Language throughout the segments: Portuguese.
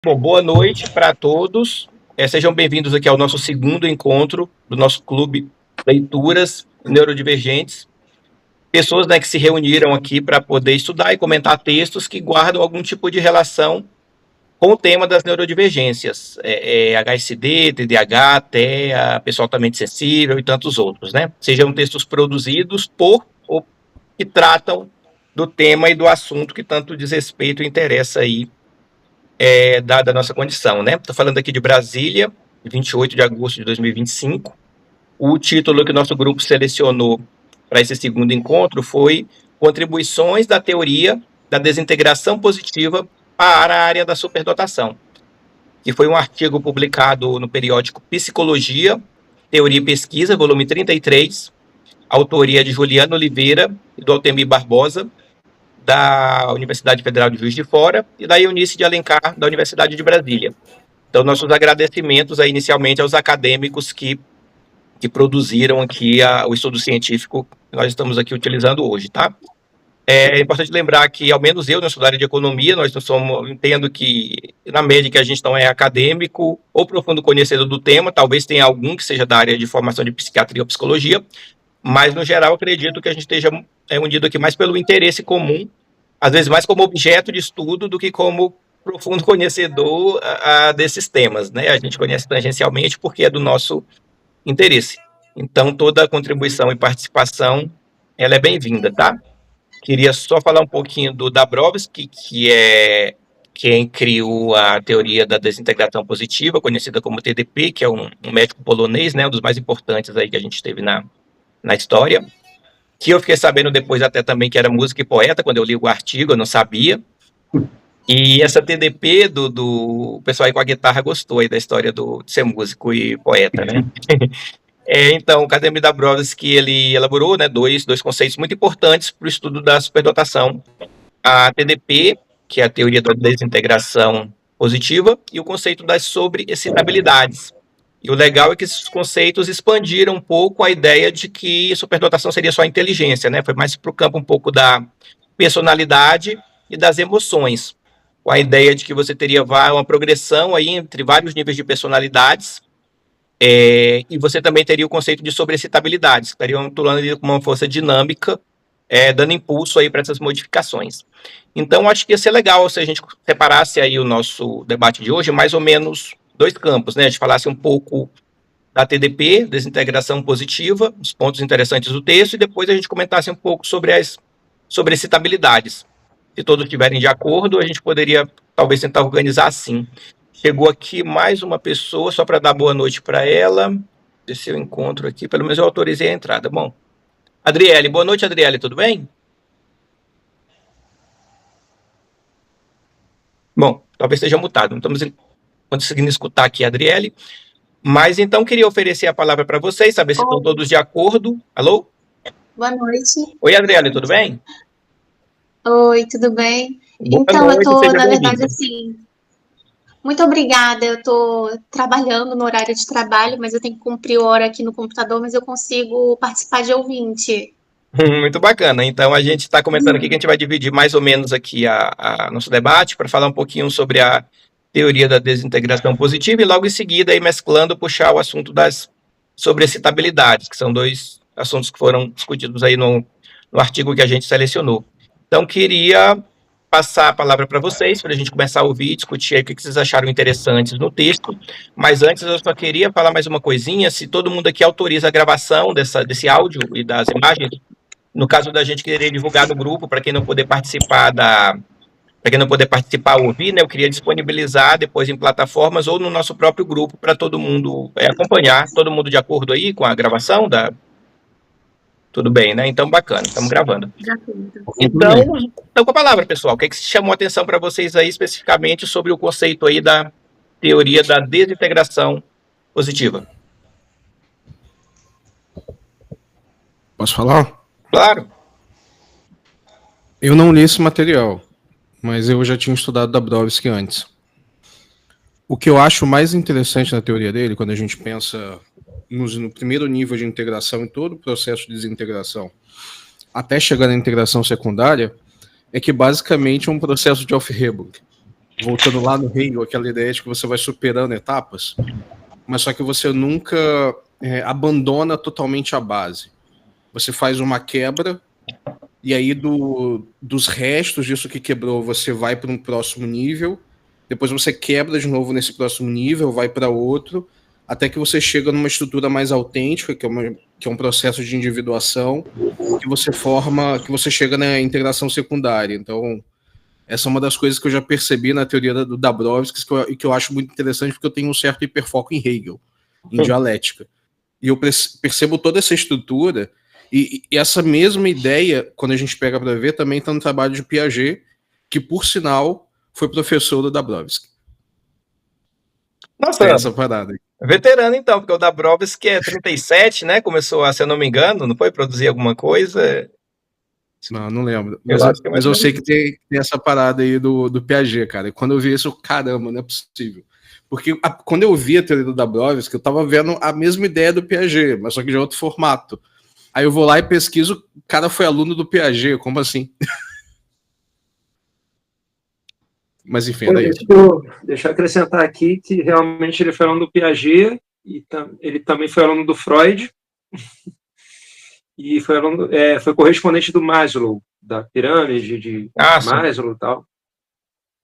Bom, boa noite para todos. Sejam bem-vindos aqui ao nosso segundo encontro do nosso clube Leituras Neurodivergentes. Pessoas, né, que se reuniram aqui para poder estudar e comentar textos que guardam algum tipo de relação com o tema das neurodivergências, HSD, TDAH, TEA, pessoal altamente sensível e tantos outros, né? Sejam textos produzidos por ou que tratam do tema e do assunto que tanto diz respeito e interessa aí da nossa condição, né? Estou falando aqui de Brasília, 28 de agosto de 2025. O título que o nosso grupo selecionou para esse segundo encontro foi Contribuições da Teoria da Desintegração Positiva para a Área da Superdotação, que foi um artigo publicado no periódico Psicologia, Teoria e Pesquisa, volume 33, autoria de Juliano Oliveira e do Altemir Barbosa, da Universidade Federal de Juiz de Fora, e da Eunice de Alencar, da Universidade de Brasília. Então, nossos agradecimentos aí, inicialmente aos acadêmicos que produziram aqui o estudo científico que nós estamos aqui utilizando hoje, tá? É importante lembrar que, ao menos eu, na área de economia, nós não somos, entendo que, na média, que a gente não é acadêmico ou profundo conhecedor do tema, talvez tenha algum que seja da área de formação de psiquiatria ou psicologia, mas, no geral, acredito que a gente esteja unido aqui mais pelo interesse comum, às vezes mais como objeto de estudo do que como profundo conhecedor desses temas, né? A gente conhece tangencialmente porque é do nosso interesse. Então, toda contribuição e participação, ela é bem-vinda, tá? Queria só falar um pouquinho do Dabrowski, que é quem criou a teoria da desintegração positiva, conhecida como TDP, que é um médico polonês, né, um dos mais importantes aí que a gente teve na história, que eu fiquei sabendo depois até também que era músico e poeta, quando eu li o artigo, eu não sabia. E essa TDP do pessoal aí com a guitarra gostou aí da história de ser músico e poeta, né? Então, o Kazimierz Dabrowski, ele elaborou, né, dois conceitos muito importantes para o estudo da superdotação. A TDP, que é a teoria da desintegração positiva, e o conceito das sobreexcitabilidades. E o legal é que esses conceitos expandiram um pouco a ideia de que superdotação seria só inteligência, né? Foi mais para o campo um pouco da personalidade e das emoções, com a ideia de que você teria uma progressão aí entre vários níveis de personalidades, e você também teria o conceito de sobreexcitabilidades, que estariam atuando com uma força dinâmica, dando impulso aí para essas modificações. Então, acho que ia ser legal se a gente separasse aí o nosso debate de hoje, mais ou menos dois campos, né? A gente falasse um pouco da TDP, desintegração positiva, os pontos interessantes do texto, e depois a gente comentasse um pouco sobre as sobreexcitabilidades. Se todos estiverem de acordo, a gente poderia talvez tentar organizar assim. Chegou aqui mais uma pessoa, só para dar boa noite para ela. Deixa eu encontro aqui, pelo menos eu autorizei a entrada. Bom, Adriele, boa noite, Adriele, tudo bem? Bom, talvez esteja mutado, não estamos conseguindo escutar aqui a Adriele. Mas então queria oferecer a palavra para vocês, saber se estão todos de acordo. Alô? Boa noite. Oi, Adriele, tudo bem? Oi, tudo bem? Boa Então, noite, eu tô, seja na verdade, bem-vinda. assim, muito obrigada. Eu tô trabalhando no horário de trabalho, mas eu tenho que cumprir hora aqui no computador, mas eu consigo participar de ouvinte. Muito bacana. Então a gente está comentando aqui que a gente vai dividir mais ou menos aqui a nosso debate para falar um pouquinho sobre a teoria da desintegração positiva e logo em seguida, aí mesclando, puxar o assunto das sobreexcitabilidades, que são dois assuntos que foram discutidos aí no artigo que a gente selecionou. Então, queria passar a palavra para vocês, para a gente começar a ouvir e discutir aí o que vocês acharam interessantes no texto. Mas antes, eu só queria falar mais uma coisinha, se todo mundo aqui autoriza a gravação desse áudio e das imagens, no caso da gente querer divulgar no grupo, para quem não puder participar ouvir, né, eu queria disponibilizar depois em plataformas ou no nosso próprio grupo para todo mundo acompanhar. Todo mundo de acordo aí com a gravação Tudo bem, né? Então, bacana, estamos gravando. Então, com a palavra, pessoal, o que chamou a atenção para vocês aí especificamente sobre o conceito aí da teoria da desintegração positiva? Posso falar? Claro. Eu não li esse material, mas eu já tinha estudado Dabrowski antes. O que eu acho mais interessante na teoria dele, quando a gente pensa no primeiro nível de integração, em todo o processo de desintegração, até chegar na integração secundária, é que basicamente é um processo de Aufhebung. voltando lá no Hegel, aquela ideia de que você vai superando etapas, mas só que você nunca abandona totalmente a base. Você faz uma quebra, e aí dos restos disso que quebrou, você vai para um próximo nível, depois você quebra de novo nesse próximo nível, vai para outro, até que você chega numa estrutura mais autêntica, que é um processo de individuação, que você chega na integração secundária. Então, essa é uma das coisas que eu já percebi na teoria do Dabrowski, que eu acho muito interessante, porque eu tenho um certo hiperfoco em Hegel, em dialética. E eu percebo toda essa estrutura, e essa mesma ideia, quando a gente pega para ver, também está no trabalho de Piaget, que, por sinal, foi professor do Dabrowski. Nossa, Tem essa parada aí. Veterano, então, porque o Dabrowski é 37, né? Começou a, se eu não me engano, não foi? Produzir alguma coisa? Não lembro. Mas Eu sei que tem essa parada aí do Piaget, cara. E quando eu vi isso, caramba, não é possível. Porque quando eu vi a teoria do Dabrowski, eu tava vendo a mesma ideia do Piaget, mas só que de outro formato. Aí eu vou lá e pesquiso, o cara foi aluno do Piaget, como assim? Mas enfim, era isso. Deixa eu acrescentar aqui que realmente ele foi aluno do Piaget, e ele também foi aluno do Freud, e foi correspondente do Maslow, da pirâmide de Maslow e tal.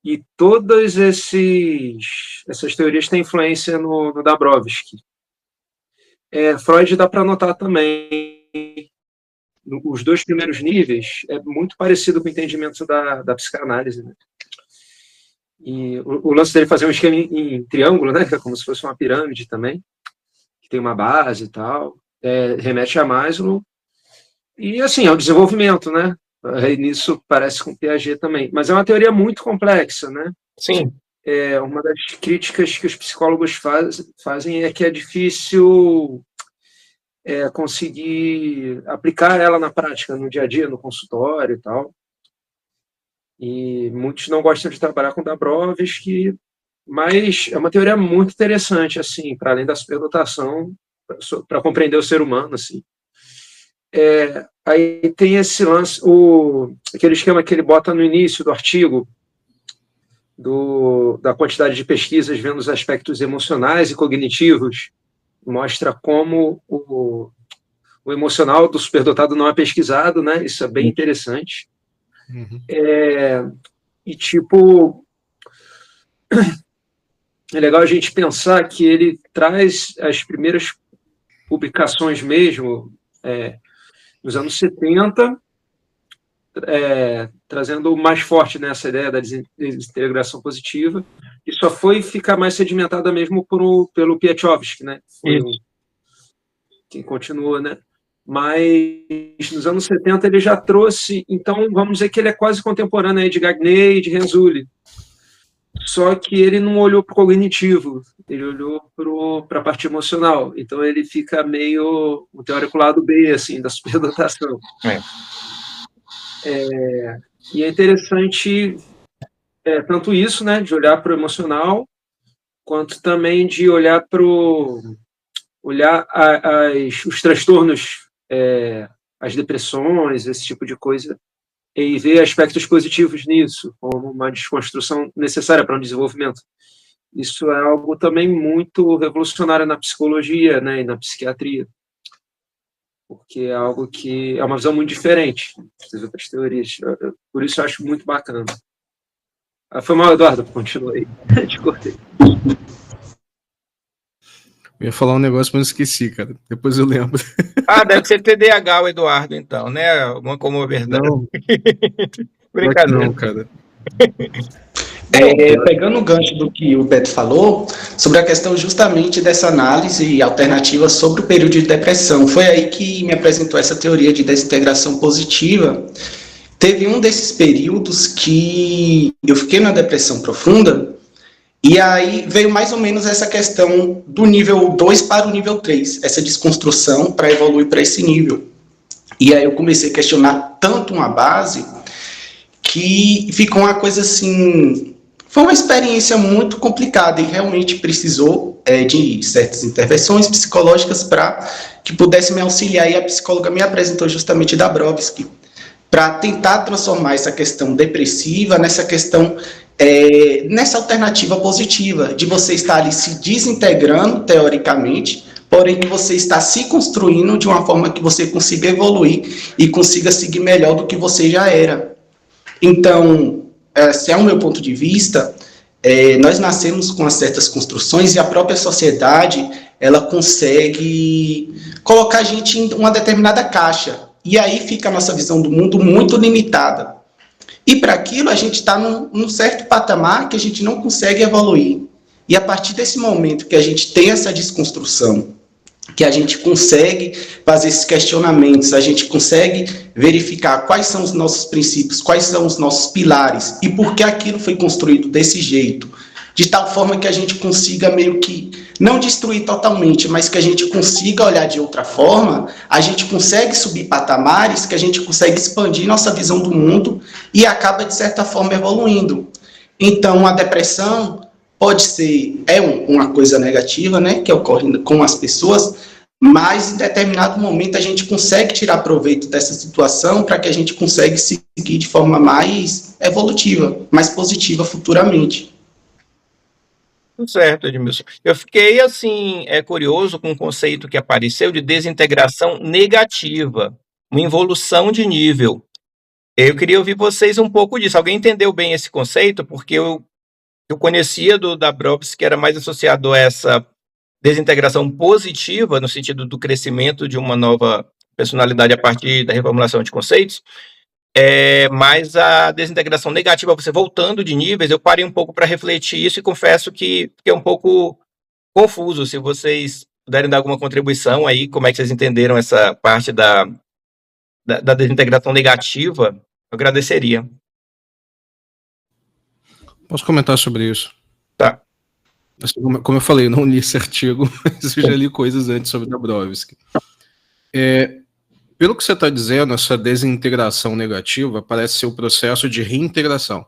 E todas essas teorias têm influência no Dabrowski. Freud dá para notar também. Os dois primeiros níveis é muito parecido com o entendimento da psicanálise, né? E o lance dele fazer um esquema em triângulo, né, que é como se fosse uma pirâmide também, que tem uma base e tal, remete a Maslow. E, assim, é o desenvolvimento, né? E nisso parece com Piaget também. Mas é uma teoria muito complexa, né? Sim. Uma das críticas que os psicólogos fazem é que é difícil conseguir aplicar ela na prática, no dia a dia, no consultório e tal. E muitos não gostam de trabalhar com Dabrowski, mas é uma teoria muito interessante, assim, para além da superdotação, para compreender o ser humano, assim. Aí tem esse lance, aquele esquema que ele bota no início do artigo, da quantidade de pesquisas vendo os aspectos emocionais e cognitivos, mostra como o emocional do superdotado não é pesquisado, né? Isso é bem interessante. Uhum. E, tipo, é legal a gente pensar que ele traz as primeiras publicações mesmo, nos anos 70, trazendo o mais forte nessa ideia da desintegração positiva, e só foi ficar mais sedimentada mesmo pelo Piatovsky, né? Foi quem continua, né? Mas nos anos 70 ele já trouxe, então vamos dizer que ele é quase contemporâneo aí de Gagné e de Renzulli. Só que ele não olhou para o cognitivo, ele olhou para a parte emocional. Então ele fica meio o teórico lado B, assim, da superdotação. E é interessante tanto isso, né, de olhar para o emocional, quanto também de olhar os transtornos, as depressões, esse tipo de coisa, e ver aspectos positivos nisso, como uma desconstrução necessária para um desenvolvimento. Isso é algo também muito revolucionário na psicologia, né, e na psiquiatria, porque é algo que é uma visão muito diferente das outras teorias. Por isso eu acho muito bacana. Foi mal, Eduardo, continua aí. Te cortei. Eu ia falar um negócio, mas esqueci, cara. Depois eu lembro. Deve ser TDAH o Eduardo, então, né? Alguma comorbidade. Não. Brincadeira. Não, cara. Pegando o gancho do que o Beto falou, sobre a questão justamente dessa análise alternativa sobre o período de depressão, foi aí que me apresentou essa teoria de desintegração positiva. Teve um desses períodos que eu fiquei na depressão profunda, e aí veio mais ou menos essa questão do nível 2 para o nível 3, essa desconstrução para evoluir para esse nível. E aí eu comecei a questionar tanto uma base que ficou uma coisa assim... Foi uma experiência muito complicada e realmente precisou de certas intervenções psicológicas para que pudesse me auxiliar. E a psicóloga me apresentou justamente Dabrowski para tentar transformar essa questão depressiva nessa questão nessa alternativa positiva, de você estar ali se desintegrando, teoricamente, porém que você está se construindo de uma forma que você consiga evoluir e consiga seguir melhor do que você já era. Então, esse é o meu ponto de vista. Nós nascemos com certas construções e a própria sociedade, ela consegue colocar a gente em uma determinada caixa. E aí fica a nossa visão do mundo muito limitada. E para aquilo, a gente está num certo patamar que a gente não consegue evoluir. E a partir desse momento que a gente tem essa desconstrução, que a gente consegue fazer esses questionamentos, a gente consegue verificar quais são os nossos princípios, quais são os nossos pilares e por que aquilo foi construído desse jeito, de tal forma que a gente consiga meio que não destruir totalmente, mas que a gente consiga olhar de outra forma, a gente consegue subir patamares, que a gente consegue expandir nossa visão do mundo e acaba, de certa forma, evoluindo. Então, a depressão pode ser, uma coisa negativa, né, que ocorre com as pessoas, mas em determinado momento a gente consegue tirar proveito dessa situação para que a gente consiga seguir de forma mais evolutiva, mais positiva futuramente. Certo, Edmilson. Eu fiquei, assim, curioso com o conceito que apareceu de desintegração negativa, uma involução de nível. Eu queria ouvir vocês um pouco disso. Alguém entendeu bem esse conceito? Porque eu conhecia do Dabrowski, que era mais associado a essa desintegração positiva, no sentido do crescimento de uma nova personalidade a partir da reformulação de conceitos, mas a desintegração negativa, você voltando de níveis, eu parei um pouco para refletir isso e confesso que é um pouco confuso. Se vocês puderem dar alguma contribuição aí, como é que vocês entenderam essa parte da desintegração negativa, eu agradeceria. Posso comentar sobre isso? Tá. Como eu falei, eu não li esse artigo, mas eu já li coisas antes sobre Dabrowski. Pelo que você está dizendo, essa desintegração negativa parece ser o processo de reintegração,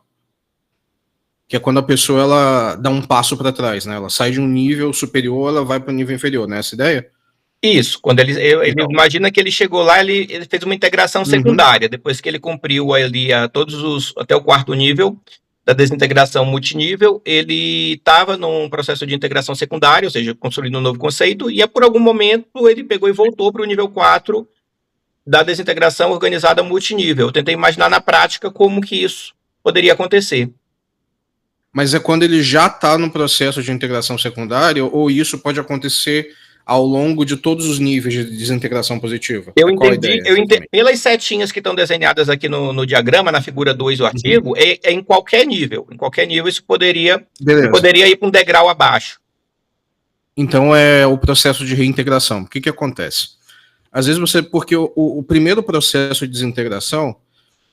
que é quando a pessoa ela dá um passo para trás, né? Ela sai de um nível superior, ela vai para um nível inferior, não é essa ideia? Isso, quando ele imagina que ele chegou lá, ele fez uma integração secundária, depois que ele cumpriu ali até o 4º nível da desintegração multinível, ele estava num processo de integração secundária, ou seja, construindo um novo conceito, e por algum momento ele pegou e voltou para o nível 4 da desintegração organizada multinível. Eu tentei imaginar na prática como que isso poderia acontecer. Mas é quando ele já está no processo de integração secundária, ou isso pode acontecer ao longo de todos os níveis de desintegração positiva? Eu entendi, pelas setinhas que estão desenhadas aqui no diagrama, na figura 2 do artigo, é em qualquer nível. Em qualquer nível isso poderia ir para um degrau abaixo. Então é o processo de reintegração. O que acontece? Às vezes porque o primeiro processo de desintegração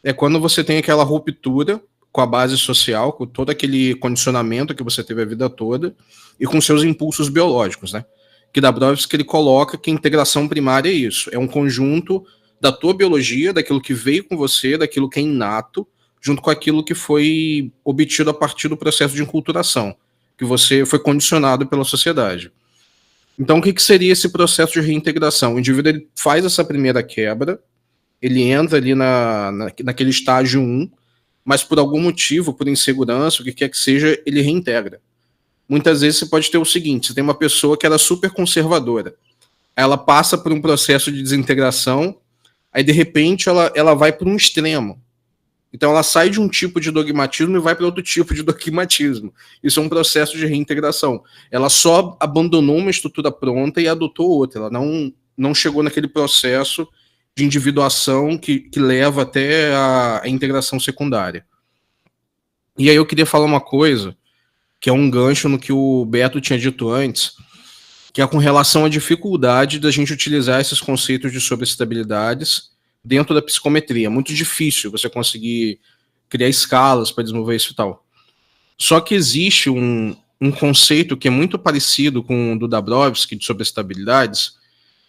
é quando você tem aquela ruptura com a base social, com todo aquele condicionamento que você teve a vida toda e com seus impulsos biológicos, né? Que Dabrowski ele coloca que a integração primária é isso, é um conjunto da tua biologia, daquilo que veio com você, daquilo que é inato, junto com aquilo que foi obtido a partir do processo de enculturação, que você foi condicionado pela sociedade. Então, o que seria esse processo de reintegração? O indivíduo ele faz essa primeira quebra, ele entra ali naquele estágio 1, mas por algum motivo, por insegurança, o que quer que seja, ele reintegra. Muitas vezes você pode ter o seguinte, você tem uma pessoa que era super conservadora, ela passa por um processo de desintegração, aí de repente ela vai para um extremo. Então ela sai de um tipo de dogmatismo e vai para outro tipo de dogmatismo. Isso é um processo de reintegração. Ela só abandonou uma estrutura pronta e adotou outra. Ela não chegou naquele processo de individuação que leva até a integração secundária. E aí eu queria falar uma coisa, que é um gancho no que o Beto tinha dito antes, que é com relação à dificuldade da gente utilizar esses conceitos de sobreestabilidades dentro da psicometria. É muito difícil você conseguir criar escalas para desenvolver isso e tal. Só que existe um conceito que é muito parecido com o do Dabrowski, de sobreestabilidades,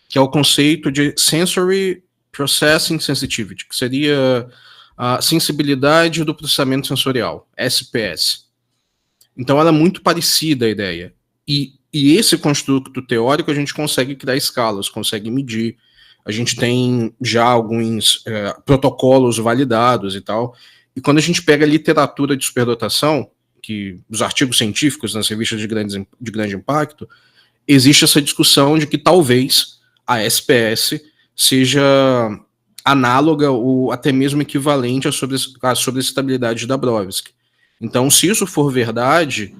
que é o conceito de Sensory Processing Sensitivity, que seria a sensibilidade do processamento sensorial, SPS. Então ela é muito parecida a ideia. E esse construto teórico a gente consegue criar escalas, consegue medir. A gente tem já alguns protocolos validados e tal. E quando a gente pega a literatura de superdotação, os artigos científicos nas revistas de grande impacto, existe essa discussão de que talvez a SPS seja análoga ou até mesmo equivalente à sobreestabilidade de Dabrowski. Então, se isso for verdade,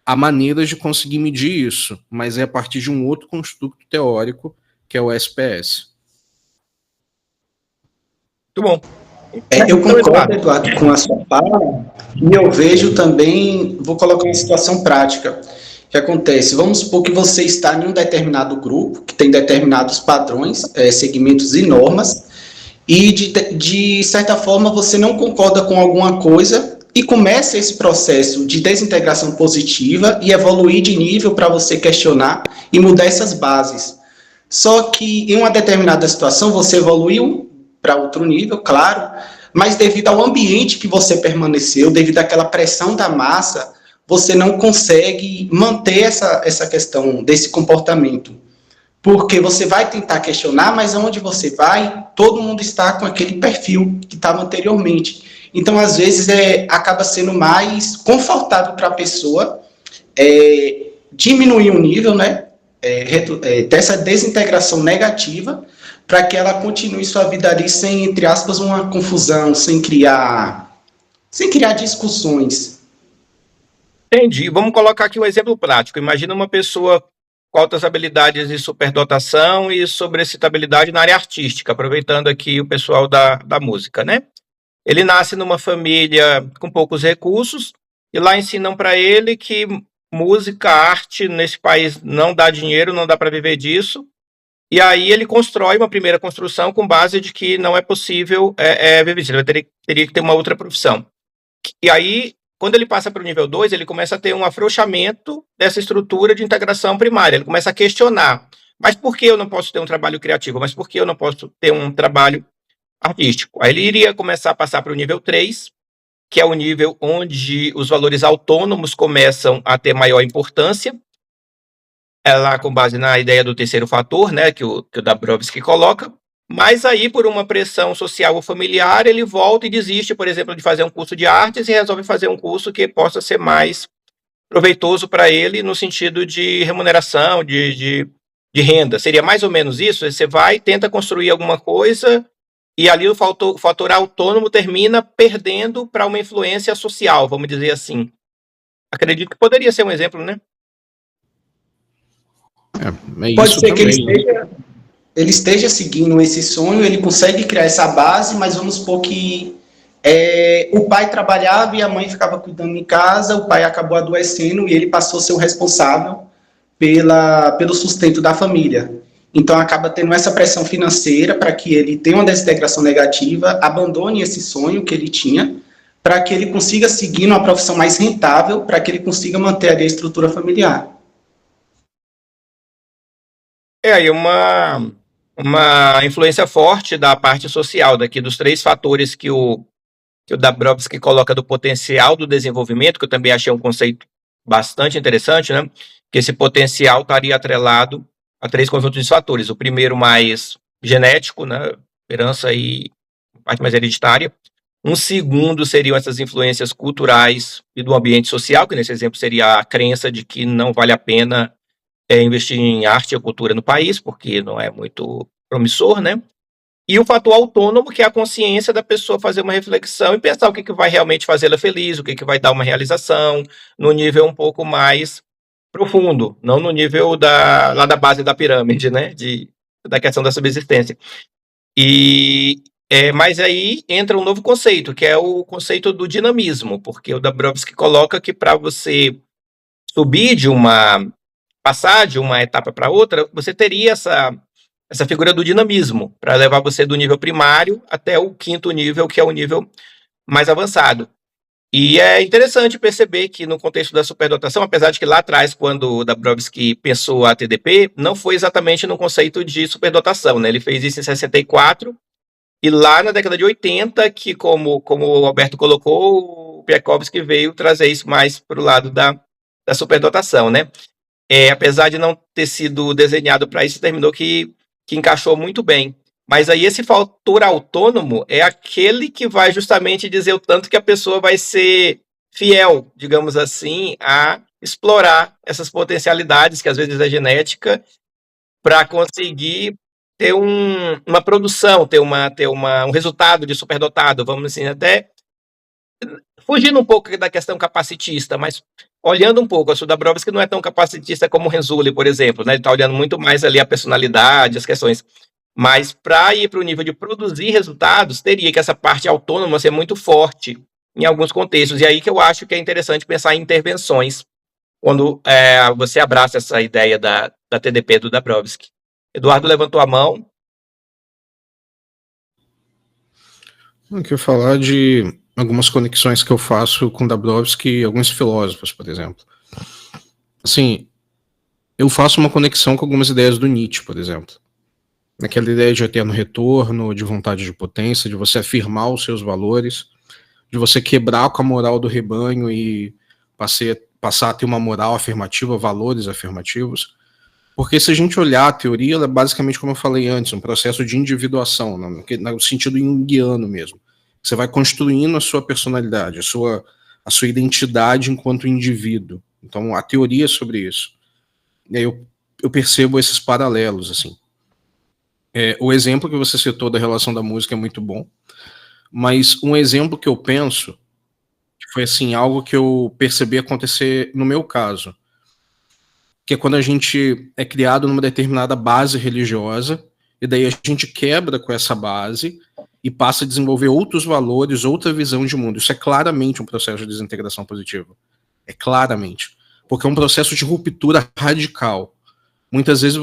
há maneiras de conseguir medir isso, mas é a partir de um outro construto teórico, que é o SPS. Muito bom. Eu concordo, Eduardo, com a sua fala, e eu vejo também, vou colocar uma situação prática. O que acontece? Vamos supor que você está em um determinado grupo, que tem determinados padrões, segmentos e normas, e de certa forma você não concorda com alguma coisa e começa esse processo de desintegração positiva e evoluir de nível para você questionar e mudar essas bases. Só que em uma determinada situação você evoluiu para outro nível, claro, mas devido ao ambiente que você permaneceu, devido àquela pressão da massa, você não consegue manter essa questão desse comportamento. Porque você vai tentar questionar, mas onde você vai, todo mundo está com aquele perfil que estava anteriormente. Então, às vezes, acaba sendo mais confortável para a pessoa diminuir o nível, né, dessa desintegração negativa, para que ela continue sua vida ali sem, entre aspas, uma confusão, sem criar discussões. Entendi. Vamos colocar aqui um exemplo prático. Imagina uma pessoa com altas habilidades de superdotação e sobreexcitabilidade na área artística, aproveitando aqui o pessoal da música, né? Ele nasce numa família com poucos recursos e lá ensinam para ele que música, arte nesse país não dá dinheiro, não dá para viver disso. E aí ele constrói uma primeira construção com base de que não é possível viver disso, ele teria que ter uma outra profissão. E aí, quando ele passa para o nível 2, ele começa a ter um afrouxamento dessa estrutura de integração primária. Ele começa a questionar, mas por que eu não posso ter um trabalho criativo? Mas por que eu não posso ter um trabalho artístico? Aí ele iria começar a passar para o nível 3, que é o nível onde os valores autônomos começam a ter maior importância. É lá com base na ideia do terceiro fator, né, que o Dabrowski coloca. Mas aí, por uma pressão social ou familiar, ele volta e desiste, por exemplo, de fazer um curso de artes e resolve fazer um curso que possa ser mais proveitoso para ele no sentido de remuneração, de renda. Seria mais ou menos isso? Você vai, tenta construir alguma coisa e ali o fator autônomo termina perdendo para uma influência social, vamos dizer assim. Acredito que poderia ser um exemplo, né? Pode ser também, que ele esteja seguindo esse sonho, ele consegue criar essa base, mas vamos supor que o pai trabalhava e a mãe ficava cuidando em casa, o pai acabou adoecendo e ele passou a ser o responsável pelo sustento da família. Então, acaba tendo essa pressão financeira para que ele tenha uma desintegração negativa, abandone esse sonho que ele tinha, para que ele consiga seguir numa profissão mais rentável, para que ele consiga manter ali a estrutura familiar. Aí uma influência forte da parte social, daqui dos 3 fatores que o Dabrowski coloca do potencial do desenvolvimento, que eu também achei um conceito bastante interessante, né? Que esse potencial estaria atrelado a 3 conjuntos de fatores. O primeiro mais genético, né? Herança e parte mais hereditária. Um segundo seriam essas influências culturais e do ambiente social, que nesse exemplo seria a crença de que não vale a pena investir em arte ou cultura no país, porque não é muito promissor, né? E o fator autônomo, que é a consciência da pessoa fazer uma reflexão e pensar o que vai realmente fazê-la feliz, o que vai dar uma realização, no nível um pouco mais profundo, não no nível lá da base da pirâmide, né? Da questão da subsistência. Mas aí entra um novo conceito, que é o conceito do dinamismo, porque o Dabrowski coloca que para você passar de uma etapa para outra, você teria essa figura do dinamismo, para levar você do nível primário até o 5º nível, que é o nível mais avançado. E é interessante perceber que no contexto da superdotação, apesar de que lá atrás, quando o Dabrowski pensou a TDP, não foi exatamente no conceito de superdotação, né? Ele fez isso em 64, e lá na década de 80, que como o Alberto colocou, o Piakovsky veio trazer isso mais para o lado da superdotação, né? Apesar de não ter sido desenhado para isso, terminou que encaixou muito bem. Mas aí esse fator autônomo é aquele que vai justamente dizer o tanto que a pessoa vai ser fiel, digamos assim, a explorar essas potencialidades, que às vezes é genética, para conseguir ter uma produção, ter um resultado de superdotado, vamos assim, até fugindo um pouco da questão capacitista, mas olhando um pouco, o Dabrowski não é tão capacitista como o Renzulli, por exemplo, né? Ele está olhando muito mais ali a personalidade, as questões. Mas para ir para o nível de produzir resultados, teria que essa parte autônoma ser muito forte em alguns contextos. E aí que eu acho que é interessante pensar em intervenções, quando você abraça essa ideia da TDP do Dabrowski. Eduardo levantou a mão. Eu quero falar de algumas conexões que eu faço com Dabrowski e alguns filósofos, por exemplo. Assim, eu faço uma conexão com algumas ideias do Nietzsche, por exemplo. Aquela ideia de eterno retorno, de vontade de potência, de você afirmar os seus valores, de você quebrar com a moral do rebanho e passar a ter uma moral afirmativa, valores afirmativos. Porque se a gente olhar a teoria, ela é basicamente, como eu falei antes, um processo de individuação, no sentido junguiano mesmo. Você vai construindo a sua personalidade, a sua identidade enquanto indivíduo. Então, a teoria é sobre isso. E aí eu percebo esses paralelos, assim. O exemplo que você citou da relação da música é muito bom, mas um exemplo que eu penso, que foi assim, algo que eu percebi acontecer no meu caso, que é quando a gente é criado numa determinada base religiosa, e daí a gente quebra com essa base e passa a desenvolver outros valores, outra visão de mundo. Isso é claramente um processo de desintegração positiva. É claramente. Porque é um processo de ruptura radical. Muitas vezes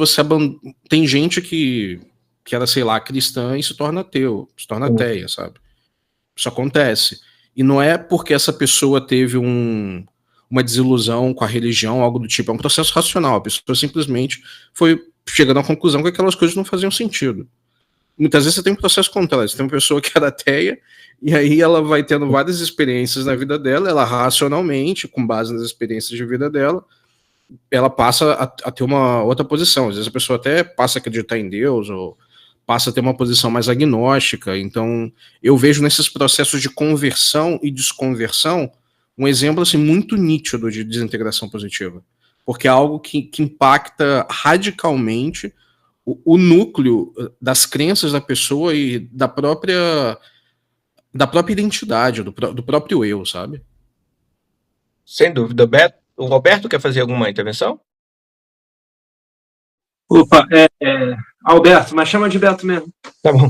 tem gente que era, sei lá, cristã e se torna ateu, se torna ateia, sabe? Isso acontece. E não é porque essa pessoa teve uma desilusão com a religião, algo do tipo. É um processo racional. A pessoa simplesmente foi chegando à conclusão que aquelas coisas não faziam sentido. Muitas vezes você tem um processo contrário. Você tem uma pessoa que era ateia e aí ela vai tendo várias experiências na vida dela, ela racionalmente, com base nas experiências de vida dela, ela passa a ter uma outra posição. Às vezes a pessoa até passa a acreditar em Deus ou passa a ter uma posição mais agnóstica. Então, eu vejo nesses processos de conversão e desconversão um exemplo assim, muito nítido de desintegração positiva. Porque é algo que impacta radicalmente o núcleo das crenças da pessoa e da própria identidade, do próprio eu, sabe? Sem dúvida. O Roberto quer fazer alguma intervenção? Opa, Alberto, mas chama de Beto mesmo. Tá bom.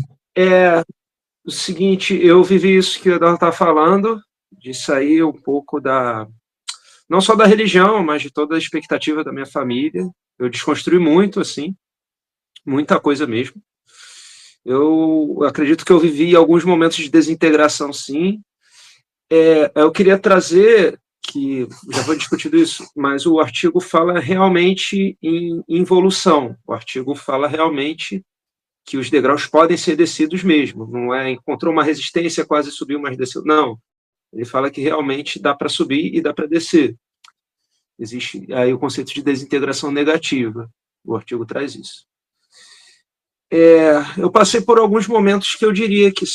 O seguinte, eu vivi isso que o Eduardo está falando, de sair um pouco não só da religião, mas de toda a expectativa da minha família. Eu desconstruí muito, assim, muita coisa mesmo. Eu acredito que eu vivi alguns momentos de desintegração, sim. Eu queria trazer, que já foi discutido isso, mas o artigo fala realmente em involução. O artigo fala realmente que os degraus podem ser descidos mesmo. Não é encontrou uma resistência, quase subiu, mas desceu. Não. Ele fala que realmente dá para subir e dá para descer. Existe aí o conceito de desintegração negativa. O artigo traz isso. Eu passei por alguns momentos que eu diria que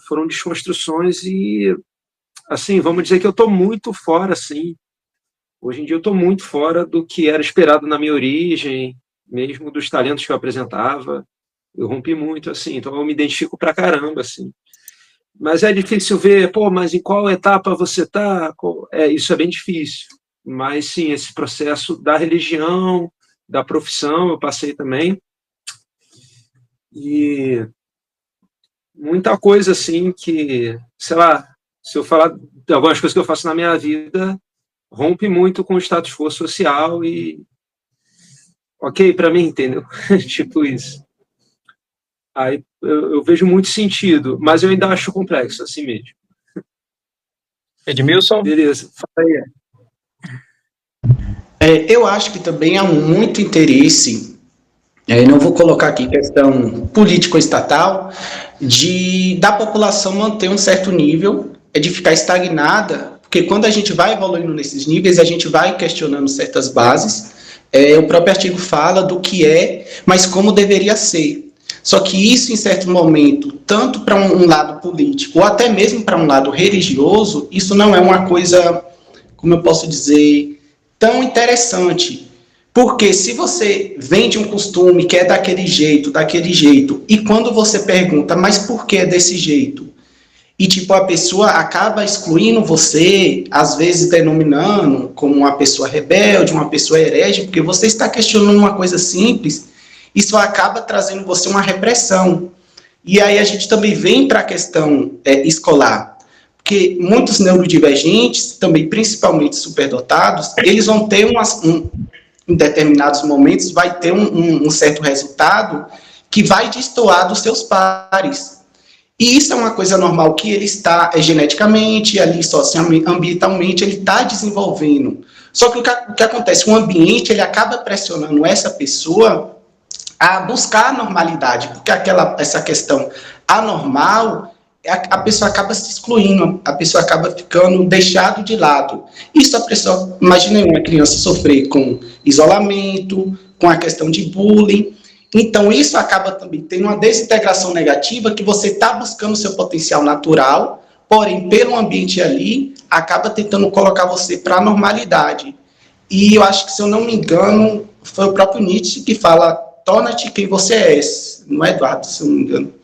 foram desconstruções e, assim, vamos dizer que eu estou muito fora, assim. Hoje em dia eu estou muito fora do que era esperado na minha origem, mesmo dos talentos que eu apresentava. Eu rompi muito, assim, então eu me identifico pra caramba, assim. Mas é difícil ver, mas em qual etapa você está? Isso é bem difícil. Mas, sim, esse processo da religião, da profissão, eu passei também. E muita coisa, assim, que, sei lá, se eu falar de algumas coisas que eu faço na minha vida, rompe muito com o status quo social e ok para mim, entendeu? Tipo isso. Aí eu vejo muito sentido, mas eu ainda acho complexo, assim mesmo. Edmilson? Beleza, fala aí. Eu acho que também há muito interesse, não vou colocar aqui questão político-estatal, da população manter um certo nível, de ficar estagnada, porque quando a gente vai evoluindo nesses níveis, a gente vai questionando certas bases, o próprio artigo fala do que é, mas como deveria ser. Só que isso, em certo momento, tanto para um lado político ou até mesmo para um lado religioso, isso não é uma coisa, como eu posso dizer, tão interessante. Porque se você vende um costume que é daquele jeito, e quando você pergunta, mas por que é desse jeito? E, tipo, a pessoa acaba excluindo você, às vezes denominando como uma pessoa rebelde, uma pessoa herege, porque você está questionando uma coisa simples, isso acaba trazendo você uma repressão. E aí a gente também vem para a questão escolar, porque muitos neurodivergentes, também principalmente superdotados, eles vão ter em determinados momentos, vai ter um certo resultado que vai destoar dos seus pares. E isso é uma coisa normal que ele está geneticamente, ali socioambientalmente, ele está desenvolvendo. Só que o que acontece? O ambiente, ele acaba pressionando essa pessoa a buscar a normalidade, porque essa questão anormal, a pessoa acaba se excluindo, a pessoa acaba ficando deixado de lado. Isso a pessoa, imagine uma criança sofrer com isolamento, com a questão de bullying. Então, isso acaba também tendo uma desintegração negativa, que você está buscando o seu potencial natural, porém, pelo ambiente ali, acaba tentando colocar você para a normalidade. E eu acho que, se eu não me engano, foi o próprio Nietzsche que fala, torna-te quem você é. Não é, Eduardo, se eu não me engano.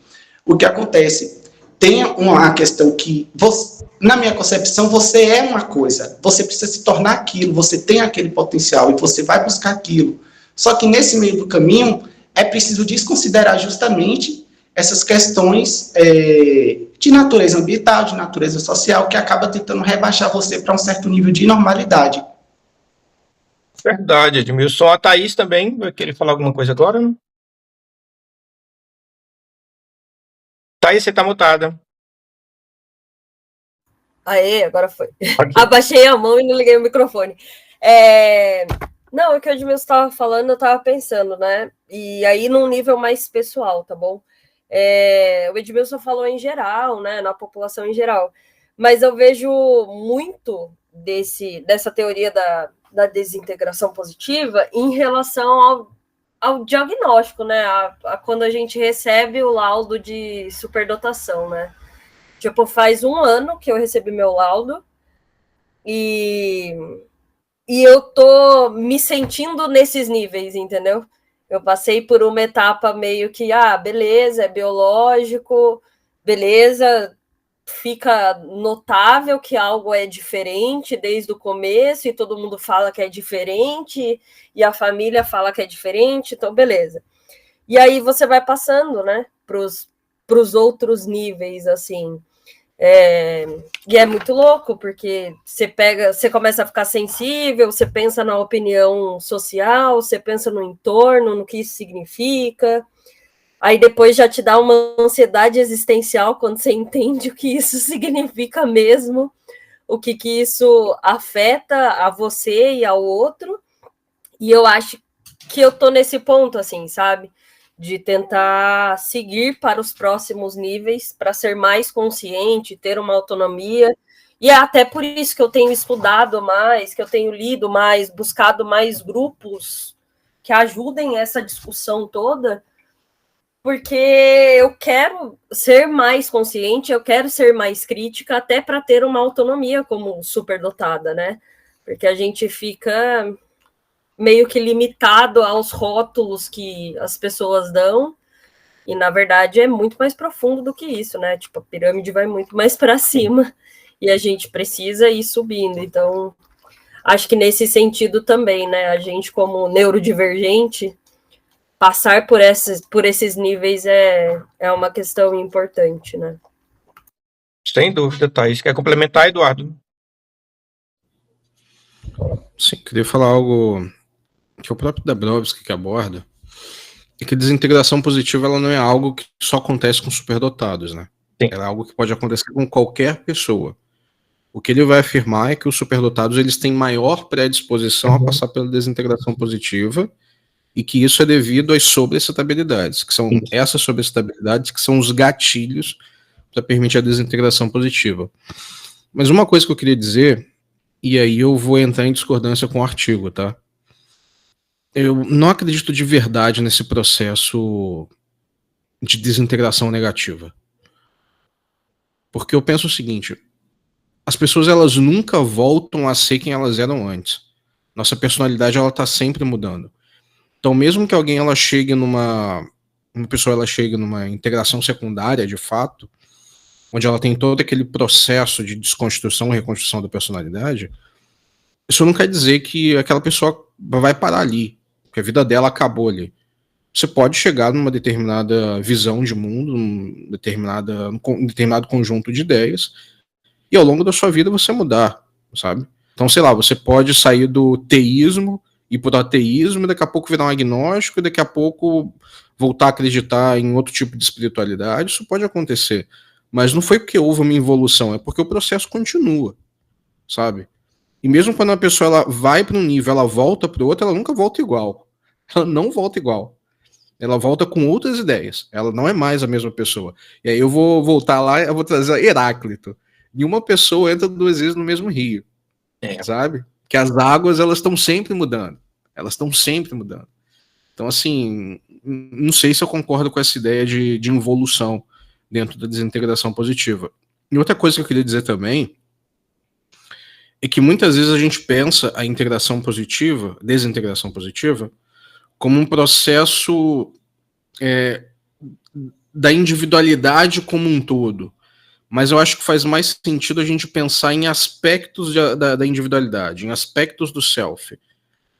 O que acontece? Tem uma questão que, na minha concepção, você é uma coisa, você precisa se tornar aquilo, você tem aquele potencial e você vai buscar aquilo. Só que nesse meio do caminho, é preciso desconsiderar justamente essas questões de natureza ambiental, de natureza social, que acaba tentando rebaixar você para um certo nível de normalidade. Verdade, Edmilson. A Thaís também vai querer falar alguma coisa agora? Não? Thaís, você está mutada. Aê, agora foi. Okay. Abaixei a mão e não liguei o microfone. Não, o que o Edmilson estava falando, eu estava pensando, né? E aí num nível mais pessoal, tá bom? O Edmilson falou em geral, né? Na população em geral. Mas eu vejo muito dessa teoria da desintegração positiva em relação ao diagnóstico, né? Quando a gente recebe o laudo de superdotação, né? Tipo, faz 1 ano que eu recebi meu laudo e eu tô me sentindo nesses níveis, entendeu? Eu passei por uma etapa meio que, beleza, é biológico, beleza, fica notável que algo é diferente desde o começo e todo mundo fala que é diferente e a família fala que é diferente, então beleza. E aí você vai passando, né, pros outros níveis, assim. E é muito louco, porque você começa a ficar sensível, você pensa na opinião social, você pensa no entorno, no que isso significa, aí depois já te dá uma ansiedade existencial quando você entende o que isso significa mesmo, o que isso afeta a você e ao outro, e eu acho que eu tô nesse ponto, assim, sabe? De tentar seguir para os próximos níveis, para ser mais consciente, ter uma autonomia, e é até por isso que eu tenho estudado mais, que eu tenho lido mais, buscado mais grupos que ajudem essa discussão toda, porque eu quero ser mais consciente, eu quero ser mais crítica, até para ter uma autonomia como superdotada, né? Porque a gente fica meio que limitado aos rótulos que as pessoas dão, e na verdade é muito mais profundo do que isso, né? Tipo, a pirâmide vai muito mais para cima, e a gente precisa ir subindo, então acho que nesse sentido também, né, a gente como neurodivergente, passar por esses níveis é uma questão importante, né? Sem dúvida, Thaís. Quer complementar, Eduardo? Sim, queria falar algo que o próprio Dabrowski que aborda, é que a desintegração positiva ela não é algo que só acontece com superdotados, né? Sim. Ela é algo que pode acontecer com qualquer pessoa. O que ele vai afirmar é que os superdotados eles têm maior predisposição a passar pela desintegração positiva e que isso é devido às sobreexcitabilidades, que são essas sobreexcitabilidades que são os gatilhos para permitir a desintegração positiva. Mas uma coisa que eu queria dizer, e aí eu vou entrar em discordância com o artigo, tá? Eu não acredito de verdade nesse processo de desintegração negativa. Porque eu penso o seguinte, as pessoas elas nunca voltam a ser quem elas eram antes. Nossa personalidade ela tá sempre mudando. Então mesmo que alguém ela chegue uma pessoa ela chegue numa integração secundária de fato, onde ela tem todo aquele processo de desconstrução e reconstrução da personalidade, isso não quer dizer que aquela pessoa vai parar ali, que a vida dela acabou ali. Você pode chegar numa determinada visão de mundo, num determinado conjunto de ideias, e ao longo da sua vida você mudar, sabe? Então, sei lá, você pode sair do teísmo, ir para o ateísmo, e daqui a pouco virar um agnóstico, e daqui a pouco voltar a acreditar em outro tipo de espiritualidade. Isso pode acontecer. Mas não foi porque houve uma evolução, é porque o processo continua, sabe? E mesmo quando a pessoa ela vai para um nível, ela volta para o outro, ela nunca volta igual. Ela não volta igual. Ela volta com outras ideias. Ela não é mais a mesma pessoa. E aí eu vou voltar lá, eu vou trazer Heráclito. Nenhuma pessoa entra duas vezes no mesmo rio. Sabe? Que as águas, elas estão sempre mudando. Elas estão sempre mudando. Então, assim, não sei se eu concordo com essa ideia de involução dentro da desintegração positiva. E outra coisa que eu queria dizer também é que muitas vezes a gente pensa a integração positiva, desintegração positiva, como um processo da individualidade como um todo. Mas eu acho que faz mais sentido a gente pensar em aspectos da individualidade, em aspectos do self.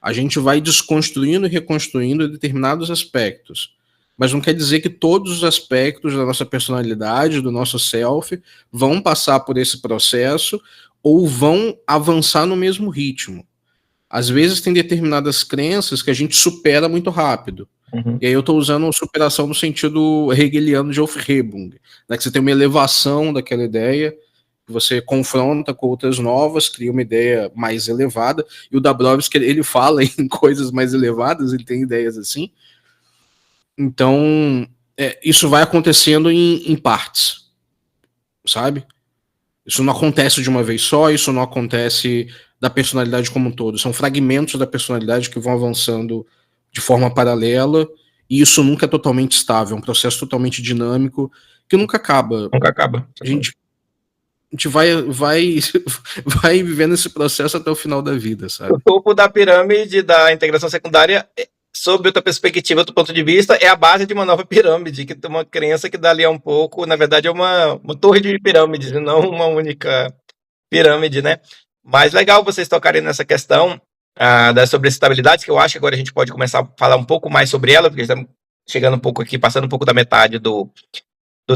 A gente vai desconstruindo e reconstruindo determinados aspectos. Mas não quer dizer que todos os aspectos da nossa personalidade, do nosso self, vão passar por esse processo ou vão avançar no mesmo ritmo. Às vezes tem determinadas crenças que a gente supera muito rápido. Uhum. E aí eu estou usando superação no sentido hegeliano de Aufhebung, né, que você tem uma elevação daquela ideia, que você confronta com outras novas, cria uma ideia mais elevada, e o Dabrowski, ele fala em coisas mais elevadas, ele tem ideias assim. Então, isso vai acontecendo em partes, sabe? Isso não acontece de uma vez só, isso não acontece da personalidade como um todo. São fragmentos da personalidade que vão avançando de forma paralela, e isso nunca é totalmente estável, é um processo totalmente dinâmico, que nunca acaba. Nunca acaba. A gente vai vivendo esse processo até o final da vida, sabe? O topo da pirâmide da integração secundária, sob outra perspectiva, do ponto de vista, é a base de uma nova pirâmide, que tem uma crença que dali a um pouco, na verdade, é uma torre de pirâmides, e não uma única pirâmide, né? Mas legal vocês tocarem nessa questão das sobreestabilidades, que eu acho que agora a gente pode começar a falar um pouco mais sobre ela, porque estamos chegando um pouco aqui, passando um pouco da metade do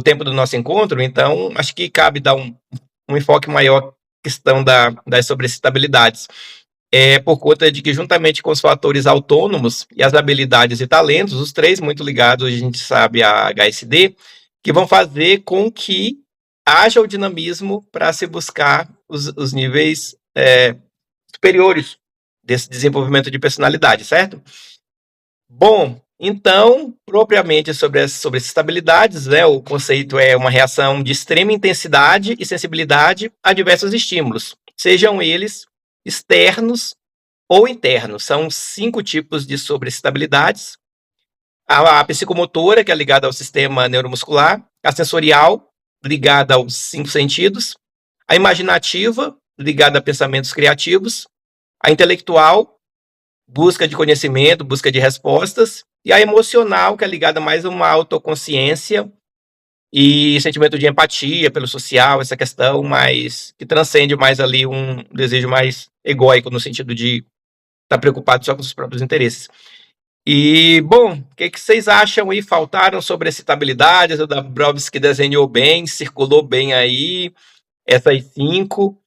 tempo do nosso encontro, então acho que cabe dar um enfoque maior à questão das sobreestabilidades. Por conta de que, juntamente com os fatores autônomos e as habilidades e talentos, os três muito ligados, a gente sabe, a HSD, que vão fazer com que haja o dinamismo para se buscar os níveis superiores desse desenvolvimento de personalidade, certo? Bom, então, propriamente sobre essas estabilidades, né, o conceito é uma reação de extrema intensidade e sensibilidade a diversos estímulos, sejam eles externos ou internos. São 5 tipos de sobreestabilidades. A psicomotora, que é ligada ao sistema neuromuscular, a sensorial, ligada aos 5 sentidos, a imaginativa, ligada a pensamentos criativos, a intelectual, busca de conhecimento, busca de respostas, e a emocional, que é ligada mais a uma autoconsciência e sentimento de empatia pelo social, essa questão mais que transcende mais ali um desejo mais egóico, no sentido de estar preocupado só com os próprios interesses. E, bom, o que vocês acham aí? Faltaram sobre as excitabilidades? O Dabrowski desenhou bem, circulou bem aí, essas 5.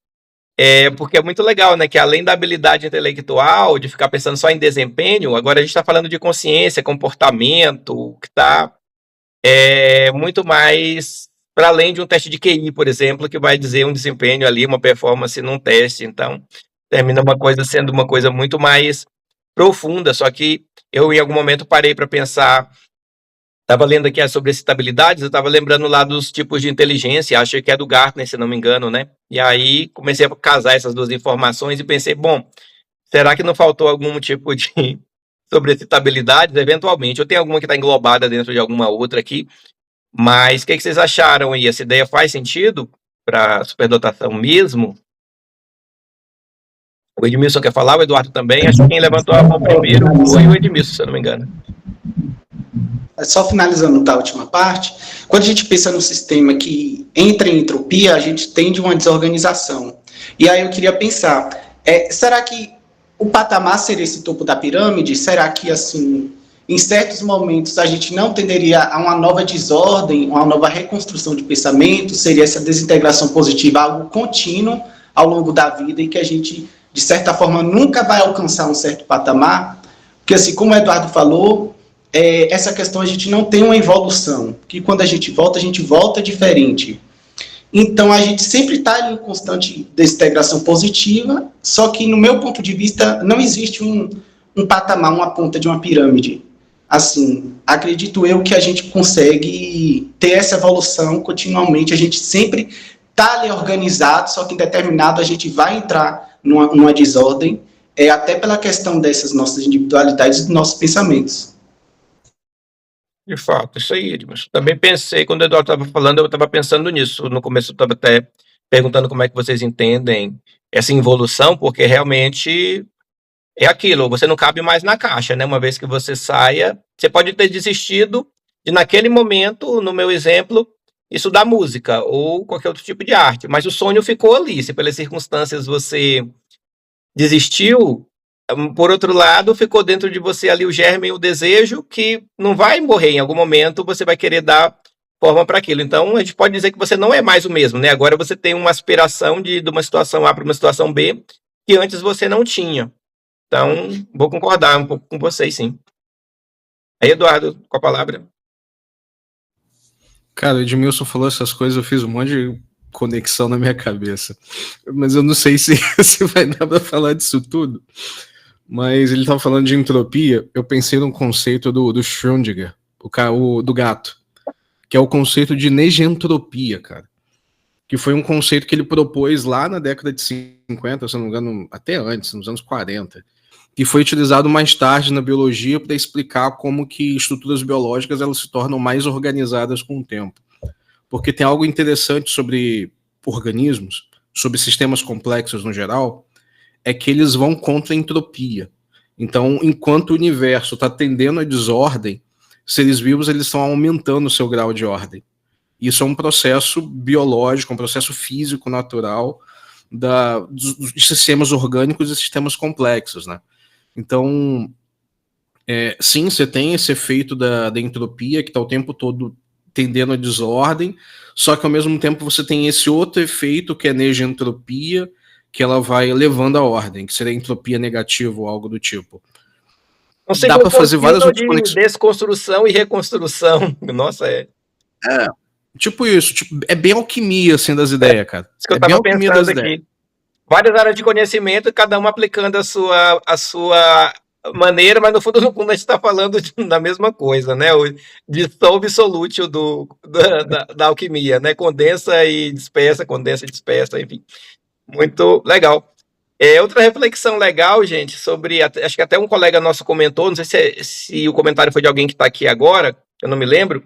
Porque é muito legal, né? Que além da habilidade intelectual, de ficar pensando só em desempenho, agora a gente está falando de consciência, comportamento, que está muito mais para além de um teste de QI, por exemplo, que vai dizer um desempenho ali, uma performance num teste. Então, termina uma coisa sendo uma coisa muito mais profunda. Só que eu, em algum momento, parei para pensar. Estava lendo aqui sobre as estabilidades, eu estava lembrando lá dos tipos de inteligência, acho que é do Gartner, se não me engano, né? E aí comecei a casar essas duas informações e pensei, bom, será que não faltou algum tipo de sobreexcitabilidades, eventualmente. Eu tenho alguma que está englobada dentro de alguma outra aqui, mas o que vocês acharam aí? Essa ideia faz sentido para superdotação mesmo? O Edmilson quer falar, o Eduardo também. Acho que quem levantou a mão primeiro foi o Edmilson, se eu não me engano. Só finalizando a última parte, quando a gente pensa no sistema que entra em entropia, a gente tende uma desorganização. E aí eu queria pensar, será que o patamar seria esse topo da pirâmide? Será que, assim, em certos momentos a gente não tenderia a uma nova desordem, uma nova reconstrução de pensamento? Seria essa desintegração positiva algo contínuo ao longo da vida e que a gente, de certa forma, nunca vai alcançar um certo patamar? Porque, assim, como o Eduardo falou, essa questão a gente não tem uma evolução, que quando a gente volta diferente. Então, a gente sempre está em constante desintegração positiva, só que, no meu ponto de vista, não existe um patamar, uma ponta de uma pirâmide. Assim, acredito eu que a gente consegue ter essa evolução continuamente, a gente sempre está ali organizado, só que em determinado a gente vai entrar numa desordem, até pela questão dessas nossas individualidades e dos nossos pensamentos. De fato, isso aí, Edmilson. Também pensei, quando o Eduardo estava falando, eu estava pensando nisso. No começo eu estava até perguntando como é que vocês entendem essa involução, porque realmente é aquilo, você não cabe mais na caixa, né? Uma vez que você saia, você pode ter desistido de, naquele momento, no meu exemplo, estudar música ou qualquer outro tipo de arte, mas o sonho ficou ali. Se pelas circunstâncias você desistiu, por outro lado, ficou dentro de você ali o germe, o desejo, que não vai morrer em algum momento, você vai querer dar forma para aquilo. Então, a gente pode dizer que você não é mais o mesmo, né? Agora você tem uma aspiração de uma situação A para uma situação B, que antes você não tinha. Então, vou concordar um pouco com vocês, sim. Aí, Eduardo, com a palavra. Cara, o Edmilson falou essas coisas, eu fiz um monte de conexão na minha cabeça. Mas eu não sei se vai dar para falar disso tudo. Mas ele estava falando de entropia, eu pensei num conceito do Schrödinger, do gato, que é o conceito de negentropia, cara. Que foi um conceito que ele propôs lá na década de 50, se não me engano, até antes, nos anos 40, que foi utilizado mais tarde na biologia para explicar como que estruturas biológicas elas se tornam mais organizadas com o tempo. Porque tem algo interessante sobre organismos, sobre sistemas complexos no geral, é que eles vão contra a entropia. Então, enquanto o universo está tendendo à desordem, seres vivos eles estão aumentando o seu grau de ordem. Isso é um processo biológico, um processo físico natural dos sistemas orgânicos e sistemas complexos, né? Então, sim, você tem esse efeito da entropia que está o tempo todo tendendo à desordem, só que ao mesmo tempo você tem esse outro efeito que é a negentropia, que ela vai levando a ordem, que seria entropia negativa ou algo do tipo. Dá para fazer várias outras conexões. Desconstrução e reconstrução. Nossa, tipo isso, é bem alquimia, assim, das ideias, cara. Isso que eu tava pensando aqui. Várias áreas de conhecimento, cada uma aplicando a sua maneira, mas no fundo a gente está falando da mesma coisa, né? O dissolve solútil da alquimia, né? Condensa e dispersa, enfim. Muito legal. Outra reflexão legal, gente, sobre, acho que até um colega nosso comentou, não sei se o comentário foi de alguém que está aqui agora, eu não me lembro,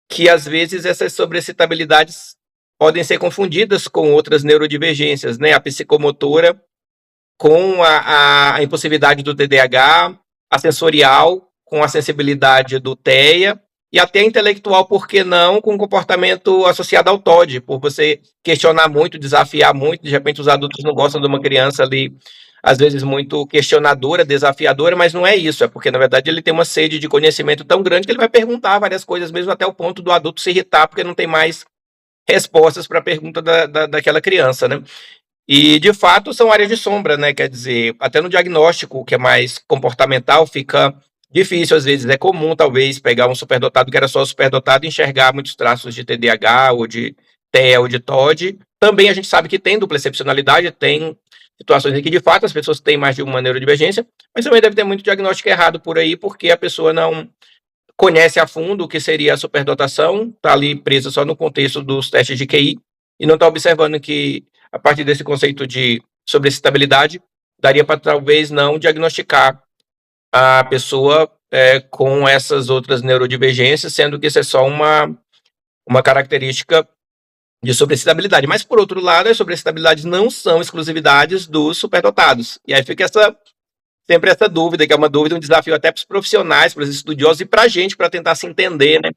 que às vezes essas sobreexcitabilidades podem ser confundidas com outras neurodivergências, né? A psicomotora com a impulsividade do TDAH, a sensorial com a sensibilidade do TEA, e até intelectual, por que não, com comportamento associado ao TOD, por você questionar muito, desafiar muito, de repente os adultos não gostam de uma criança ali, às vezes muito questionadora, desafiadora, mas não é isso, é porque na verdade ele tem uma sede de conhecimento tão grande que ele vai perguntar várias coisas, mesmo até o ponto do adulto se irritar, porque não tem mais respostas para a pergunta daquela criança, né? E, de fato, são áreas de sombra, né? Quer dizer, até no diagnóstico, que é mais comportamental, fica difícil, às vezes. É comum, talvez, pegar um superdotado que era só superdotado e enxergar muitos traços de TDAH ou de TEA ou de TOD. Também a gente sabe que tem dupla excepcionalidade, tem situações em que, de fato, as pessoas têm mais de uma neurodivergência, mas também deve ter muito diagnóstico errado por aí, porque a pessoa não conhece a fundo o que seria a superdotação, está ali presa só no contexto dos testes de QI, e não está observando que, a partir desse conceito de sobreexcitabilidade, daria para talvez não diagnosticar a pessoa com essas outras neurodivergências, sendo que isso é só uma característica de sobreexcitabilidade. Mas, por outro lado, as sobreexcitabilidades não são exclusividades dos superdotados. E aí fica sempre essa dúvida, que é uma dúvida, um desafio até para os profissionais, para os estudiosos e para a gente, para tentar se entender, né?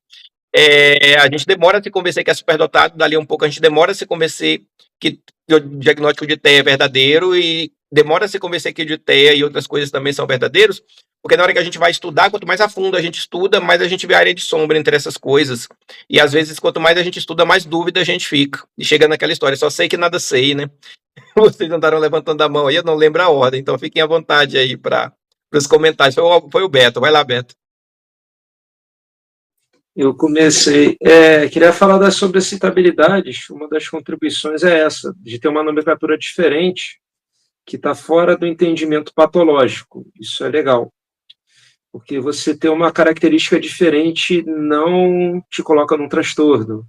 A gente demora a se convencer que é superdotado, dali um pouco a gente demora a se convencer que o diagnóstico de TEA é verdadeiro e demora a se convencer que o de TEA e outras coisas também são verdadeiros, porque na hora que a gente vai estudar, quanto mais a fundo a gente estuda, mais a gente vê a área de sombra entre essas coisas. E às vezes, quanto mais a gente estuda, mais dúvida a gente fica. E chega naquela história, só sei que nada sei, né? Vocês andaram levantando a mão aí, eu não lembro a ordem, então fiquem à vontade aí para os comentários. Foi o Beto, vai lá, Beto. Eu comecei. Queria falar das sobreexcitabilidades. Uma das contribuições é essa, de ter uma nomenclatura diferente, que está fora do entendimento patológico. Isso é legal. Porque você ter uma característica diferente não te coloca num transtorno.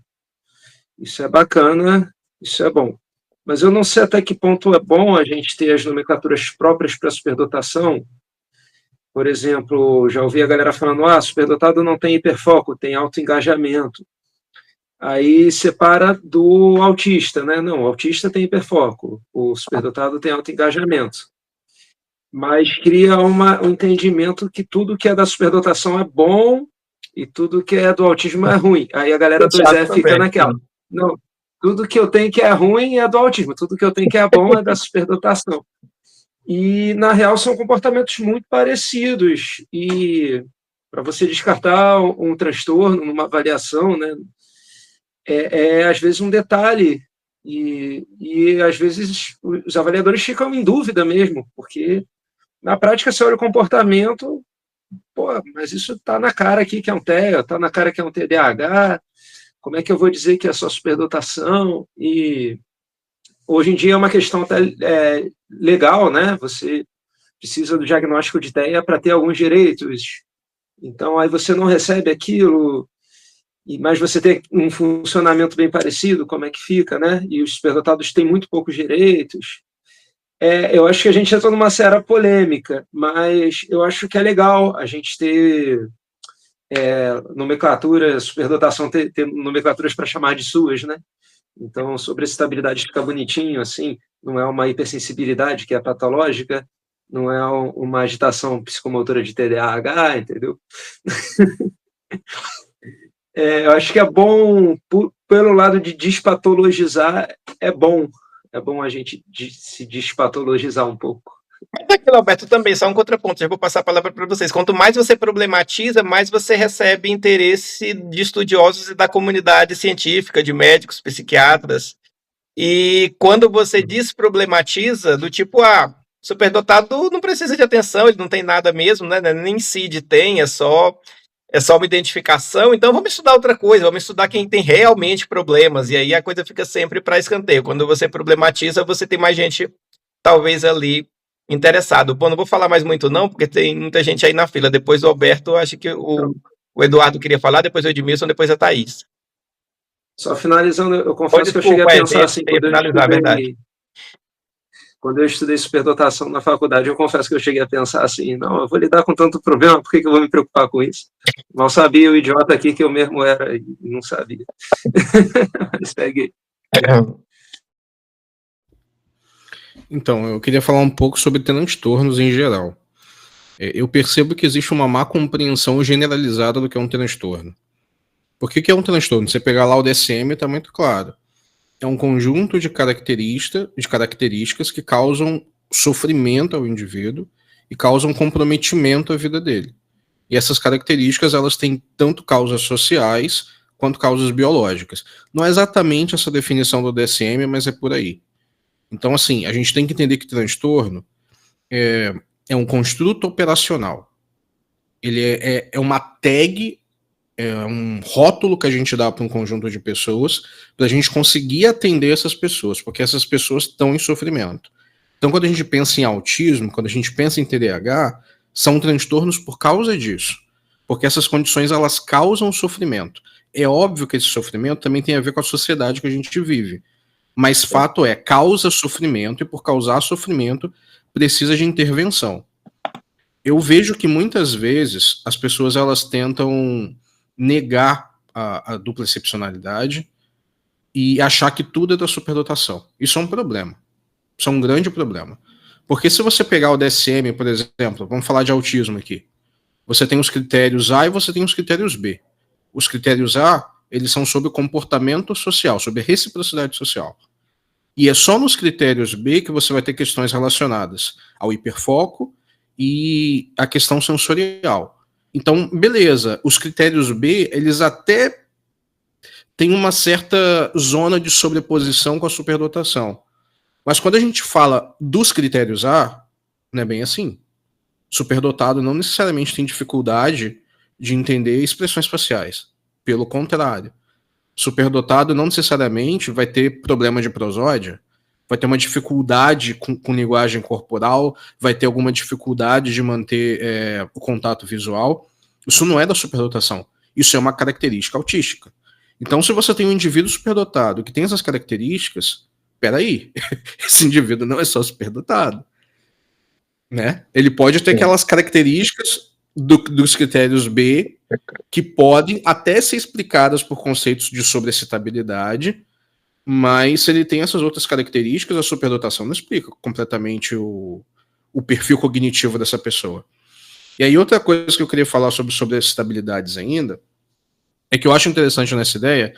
Isso é bacana, isso é bom. Mas eu não sei até que ponto é bom a gente ter as nomenclaturas próprias para superdotação. Por exemplo, já ouvi a galera falando, superdotado não tem hiperfoco, tem autoengajamento. Aí separa do autista, né? Não, o autista tem hiperfoco, o superdotado tem autoengajamento. Mas cria um entendimento que tudo que é da superdotação é bom e tudo que é do autismo é ruim. Aí a galera 2E fica naquela. Não, tudo que eu tenho que é ruim é do autismo, tudo que eu tenho que é bom é da superdotação. E, na real, são comportamentos muito parecidos. E, para você descartar um transtorno numa avaliação, né, às vezes, um detalhe. E, às vezes, os avaliadores ficam em dúvida mesmo, porque, na prática, você olha o comportamento, mas isso está na cara aqui que é um TEA, está na cara que é um TDAH, como é que eu vou dizer que é só superdotação? E hoje em dia é uma questão até legal, né? Você precisa do diagnóstico de TEA para ter alguns direitos. Então, aí você não recebe aquilo, mas você tem um funcionamento bem parecido, como é que fica, né? E os superdotados têm muito poucos direitos. Eu acho que a gente entra numa seara polêmica, mas eu acho que é legal a gente ter nomenclatura, superdotação, ter nomenclaturas para chamar de suas, né? Então, sobreexcitabilidade fica bonitinho, assim, não é uma hipersensibilidade que é patológica, não é uma agitação psicomotora de TDAH, entendeu? Eu acho que é bom, pelo lado de despatologizar, é bom a gente se despatologizar um pouco. Mas aqui, Alberto, também, só um contraponto, já vou passar a palavra para vocês. Quanto mais você problematiza, mais você recebe interesse de estudiosos e da comunidade científica, de médicos, psiquiatras. E quando você desproblematiza, do tipo, superdotado não precisa de atenção, ele não tem nada mesmo, né? Nem CID tem, é só uma identificação, então vamos estudar outra coisa, vamos estudar quem tem realmente problemas, e aí a coisa fica sempre para escanteio. Quando você problematiza, você tem mais gente, talvez, ali interessado. Bom, não vou falar mais muito não, porque tem muita gente aí na fila. Depois o Alberto, acho que o Eduardo queria falar, depois o Edmilson, depois a Thaís. Só finalizando, eu confesso que eu cheguei a pensar assim, quando eu estudei superdotação na faculdade, eu confesso que eu cheguei a pensar assim, não, eu vou lidar com tanto problema, por que eu vou me preocupar com isso? Mal sabia o idiota aqui que eu mesmo era e não sabia. Mas peguei. Então, eu queria falar um pouco sobre transtornos em geral. Eu percebo que existe uma má compreensão generalizada do que é um transtorno. Por que é um transtorno? Você pegar lá o DSM, está muito claro. É um conjunto de características que causam sofrimento ao indivíduo e causam comprometimento à vida dele. E essas características, elas têm tanto causas sociais quanto causas biológicas. Não é exatamente essa definição do DSM, mas é por aí. Então, assim, a gente tem que entender que transtorno é um construto operacional. Ele é uma tag, é um rótulo que a gente dá para um conjunto de pessoas para a gente conseguir atender essas pessoas, porque essas pessoas estão em sofrimento. Então, quando a gente pensa em autismo, quando a gente pensa em TDAH, são transtornos por causa disso, porque essas condições, elas causam sofrimento. É óbvio que esse sofrimento também tem a ver com a sociedade que a gente vive, mas fato causa sofrimento, e por causar sofrimento, precisa de intervenção. eu vejo que muitas vezes as pessoas elas tentam negar a dupla excepcionalidade e achar que tudo é da superdotação. Isso é um problema. Isso é um grande problema. Porque se você pegar o DSM, por exemplo, vamos falar de autismo aqui, você tem os critérios A e você tem os critérios B. Os critérios A, eles são sobre o comportamento social, sobre a reciprocidade social. E é só nos critérios B que você vai ter questões relacionadas ao hiperfoco e à questão sensorial. Então, beleza, os critérios B, eles até têm uma certa zona de sobreposição com a superdotação. Mas quando a gente fala dos critérios A, não é bem assim. Superdotado não necessariamente tem dificuldade de entender expressões faciais. Pelo contrário. Superdotado não necessariamente vai ter problema de prosódia, vai ter uma dificuldade com linguagem corporal, vai ter alguma dificuldade de manter o contato visual. Isso não é da superdotação. Isso é uma característica autística. Então, se você tem um indivíduo superdotado que tem essas características, peraí, esse indivíduo não é só superdotado. Né? Ele pode ter aquelas características dos critérios B que podem até ser explicadas por conceitos de sobreexcitabilidade, mas se ele tem essas outras características, a superdotação não explica completamente o perfil cognitivo dessa pessoa. E aí outra coisa que eu queria falar sobre sobreexcitabilidades ainda, é que eu acho interessante nessa ideia,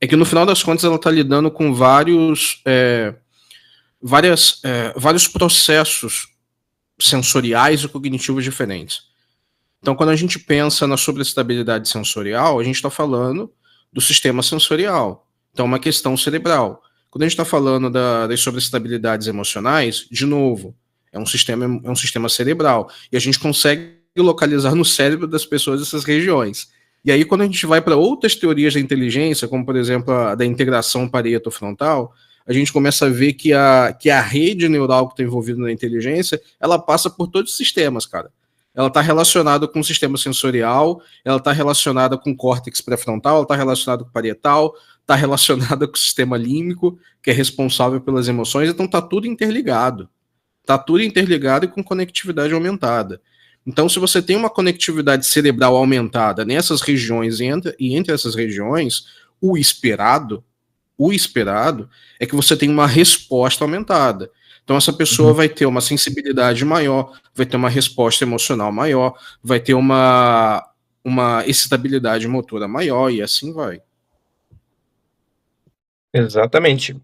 é que no final das contas ela está lidando com vários processos sensoriais e cognitivos diferentes. Então, quando a gente pensa na sobreestabilidade sensorial, a gente está falando do sistema sensorial. Então, é uma questão cerebral. Quando a gente está falando das sobreestabilidades emocionais, de novo, é um sistema cerebral. E a gente consegue localizar no cérebro das pessoas essas regiões. E aí, quando a gente vai para outras teorias da inteligência, como, por exemplo, a da integração pareto-frontal, a gente começa a ver que a rede neural que está envolvida na inteligência, ela passa por todos os sistemas, cara. Ela está relacionada com o sistema sensorial, ela está relacionada com o córtex pré-frontal, ela está relacionada com o parietal, está relacionada com o sistema límbico, que é responsável pelas emoções, então está tudo interligado. Está tudo interligado e com conectividade aumentada. Então, se você tem uma conectividade cerebral aumentada nessas regiões e entre essas regiões, o esperado é que você tem uma resposta aumentada. Então, essa pessoa vai ter uma sensibilidade maior, vai ter uma resposta emocional maior, vai ter uma excitabilidade motora maior e assim vai. Exatamente.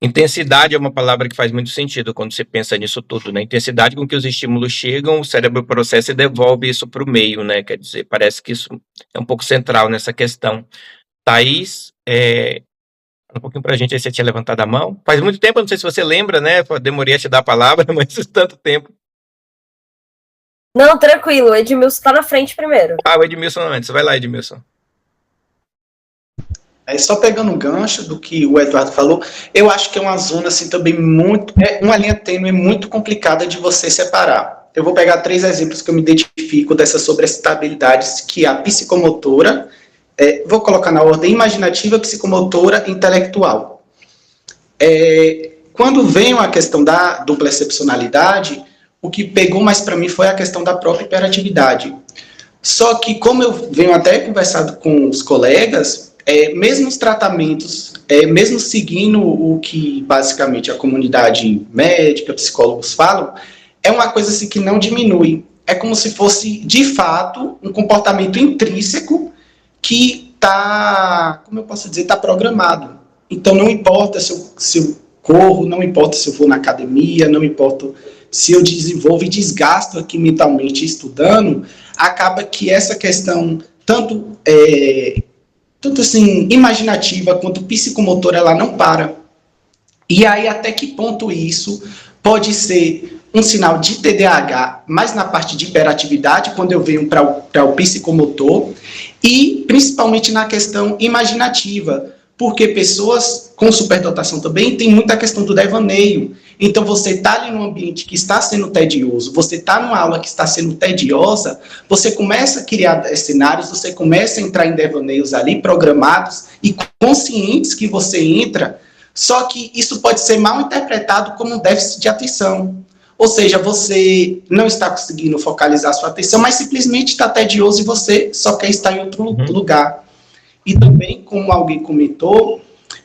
Intensidade é uma palavra que faz muito sentido quando você pensa nisso tudo, né? Intensidade com que os estímulos chegam, o cérebro processa e devolve isso para o meio, né? Quer dizer, parece que isso é um pouco central nessa questão. Thaís, um pouquinho para a gente aí, você tinha levantado a mão. Faz muito tempo, não sei se você lembra, né? Demorei a te dar a palavra, mas tanto tempo. Não, tranquilo, o Edmilson está na frente primeiro. O Edmilson antes. Vai lá, Edmilson. Só pegando um gancho do que o Eduardo falou, eu acho que é uma zona assim também uma linha tênue muito complicada de você separar. Eu vou pegar 3 exemplos que eu me identifico dessas sobreexcitabilidades, que é a psicomotora, vou colocar na ordem imaginativa, psicomotora, intelectual. Quando veio a questão da dupla excepcionalidade, o que pegou mais para mim foi a questão da própria hiperatividade. Só que, como eu venho até conversado com os colegas, mesmo os tratamentos, mesmo seguindo o que basicamente a comunidade médica, psicólogos falam, é uma coisa assim que não diminui. É como se fosse, de fato, um comportamento intrínseco que está, como eu posso dizer, está programado. Então, não importa se eu corro, não importa se eu vou na academia, não importa se eu desenvolvo e desgasto aqui mentalmente estudando, acaba que essa questão, tanto assim, imaginativa quanto psicomotora, ela não para. E aí, até que ponto isso pode ser um sinal de TDAH, mais na parte de hiperatividade, quando eu venho para o psicomotor, e principalmente na questão imaginativa, porque pessoas com superdotação também tem muita questão do devaneio. Então, você está ali num ambiente que está sendo tedioso, você está numa aula que está sendo tediosa, você começa a criar cenários, você começa a entrar em devaneios ali programados e conscientes que você entra, só que isso pode ser mal interpretado como um déficit de atenção. ou seja, você não está conseguindo focalizar sua atenção, mas simplesmente está tedioso e você só quer estar em outro lugar. E também, como alguém comentou,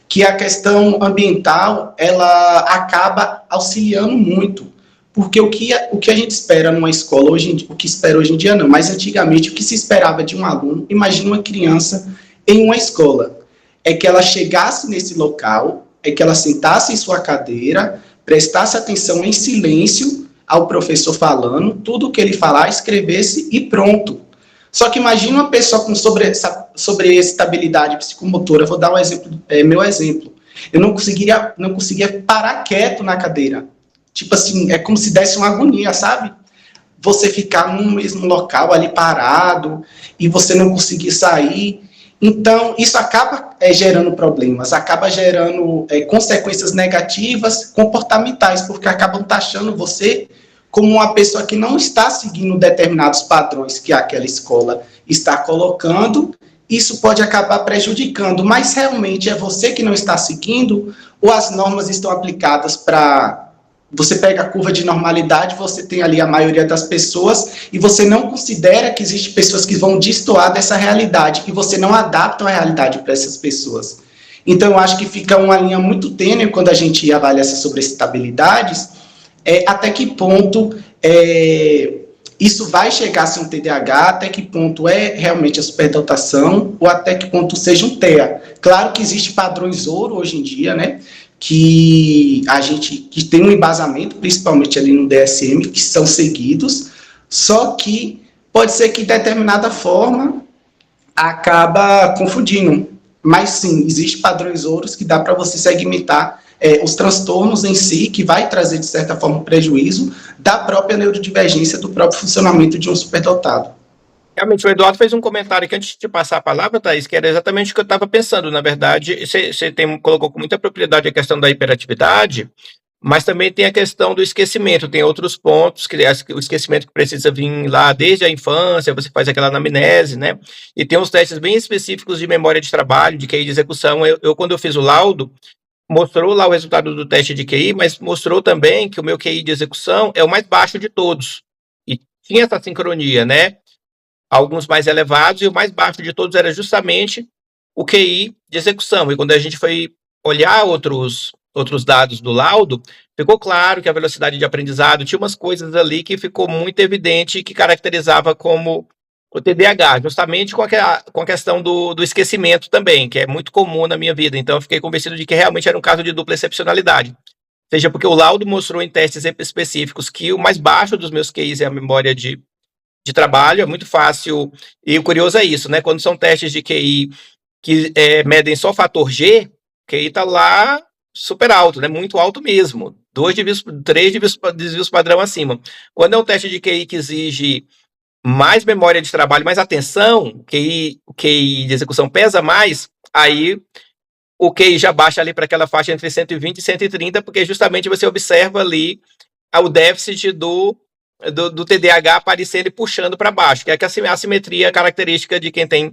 que a questão ambiental, ela acaba auxiliando muito, porque o que a gente espera numa escola, o que espera hoje em dia não, mas antigamente o que se esperava de um aluno, imagina uma criança em uma escola, é que ela chegasse nesse local, é que ela sentasse em sua cadeira, prestasse atenção em silêncio ao professor falando, tudo o que ele falar, escrevesse e pronto. Só que imagina uma pessoa com sobreestabilidade psicomotora, vou dar um exemplo, meu exemplo. Eu não conseguia parar quieto na cadeira. Tipo assim, é como se desse uma agonia, sabe? Você ficar no mesmo local ali parado e você não conseguir sair. Então, isso acaba gerando problemas, acaba gerando consequências negativas comportamentais, porque acabam taxando você como uma pessoa que não está seguindo determinados padrões que aquela escola está colocando. Isso pode acabar prejudicando, mas realmente é você que não está seguindo ou as normas estão aplicadas para... Você pega a curva de normalidade, você tem ali a maioria das pessoas e você não considera que existem pessoas que vão destoar dessa realidade e você não adapta a realidade para essas pessoas. Então, eu acho que fica uma linha muito tênue quando a gente avalia essas sobreestabilidades, até que ponto isso vai chegar a ser um TDAH, até que ponto é realmente a superdotação ou até que ponto seja um TEA. Claro que existem padrões ouro hoje em dia, né? Que tem um embasamento, principalmente ali no DSM, que são seguidos, só que pode ser que de determinada forma acaba confundindo. Mas sim, existem padrões ouros que dá para você segmentar os transtornos em si, que vai trazer, de certa forma, prejuízo da própria neurodivergência, do próprio funcionamento de um superdotado. Realmente, o Eduardo fez um comentário que antes de passar a palavra, Thaís, que era exatamente o que eu estava pensando. Na verdade, você colocou com muita propriedade a questão da hiperatividade, mas também tem a questão do esquecimento. Tem outros pontos, que o esquecimento que precisa vir lá desde a infância, você faz aquela anamnese, né? E tem uns testes bem específicos de memória de trabalho, de QI de execução. Quando eu fiz o laudo, mostrou lá o resultado do teste de QI, mas mostrou também que o meu QI de execução é o mais baixo de todos. E tinha essa sincronia, né? Alguns mais elevados, e o mais baixo de todos era justamente o QI de execução. E quando a gente foi olhar outros dados do laudo, ficou claro que a velocidade de aprendizado tinha umas coisas ali que ficou muito evidente que caracterizava como o TDAH, justamente com a questão do esquecimento também, que é muito comum na minha vida. Então, eu fiquei convencido de que realmente era um caso de dupla excepcionalidade. Seja porque o laudo mostrou em testes específicos que o mais baixo dos meus QIs é a memória de trabalho, é muito fácil, e o curioso é isso, né? Quando são testes de QI que medem só fator G, o QI está lá super alto, né? Muito alto mesmo, 3 desvios padrão acima. Quando é um teste de QI que exige mais memória de trabalho, mais atenção, o QI de execução pesa mais, aí o QI já baixa ali para aquela faixa entre 120 e 130, porque justamente você observa ali o déficit do TDAH aparecendo e puxando para baixo, que é a assimetria característica de quem tem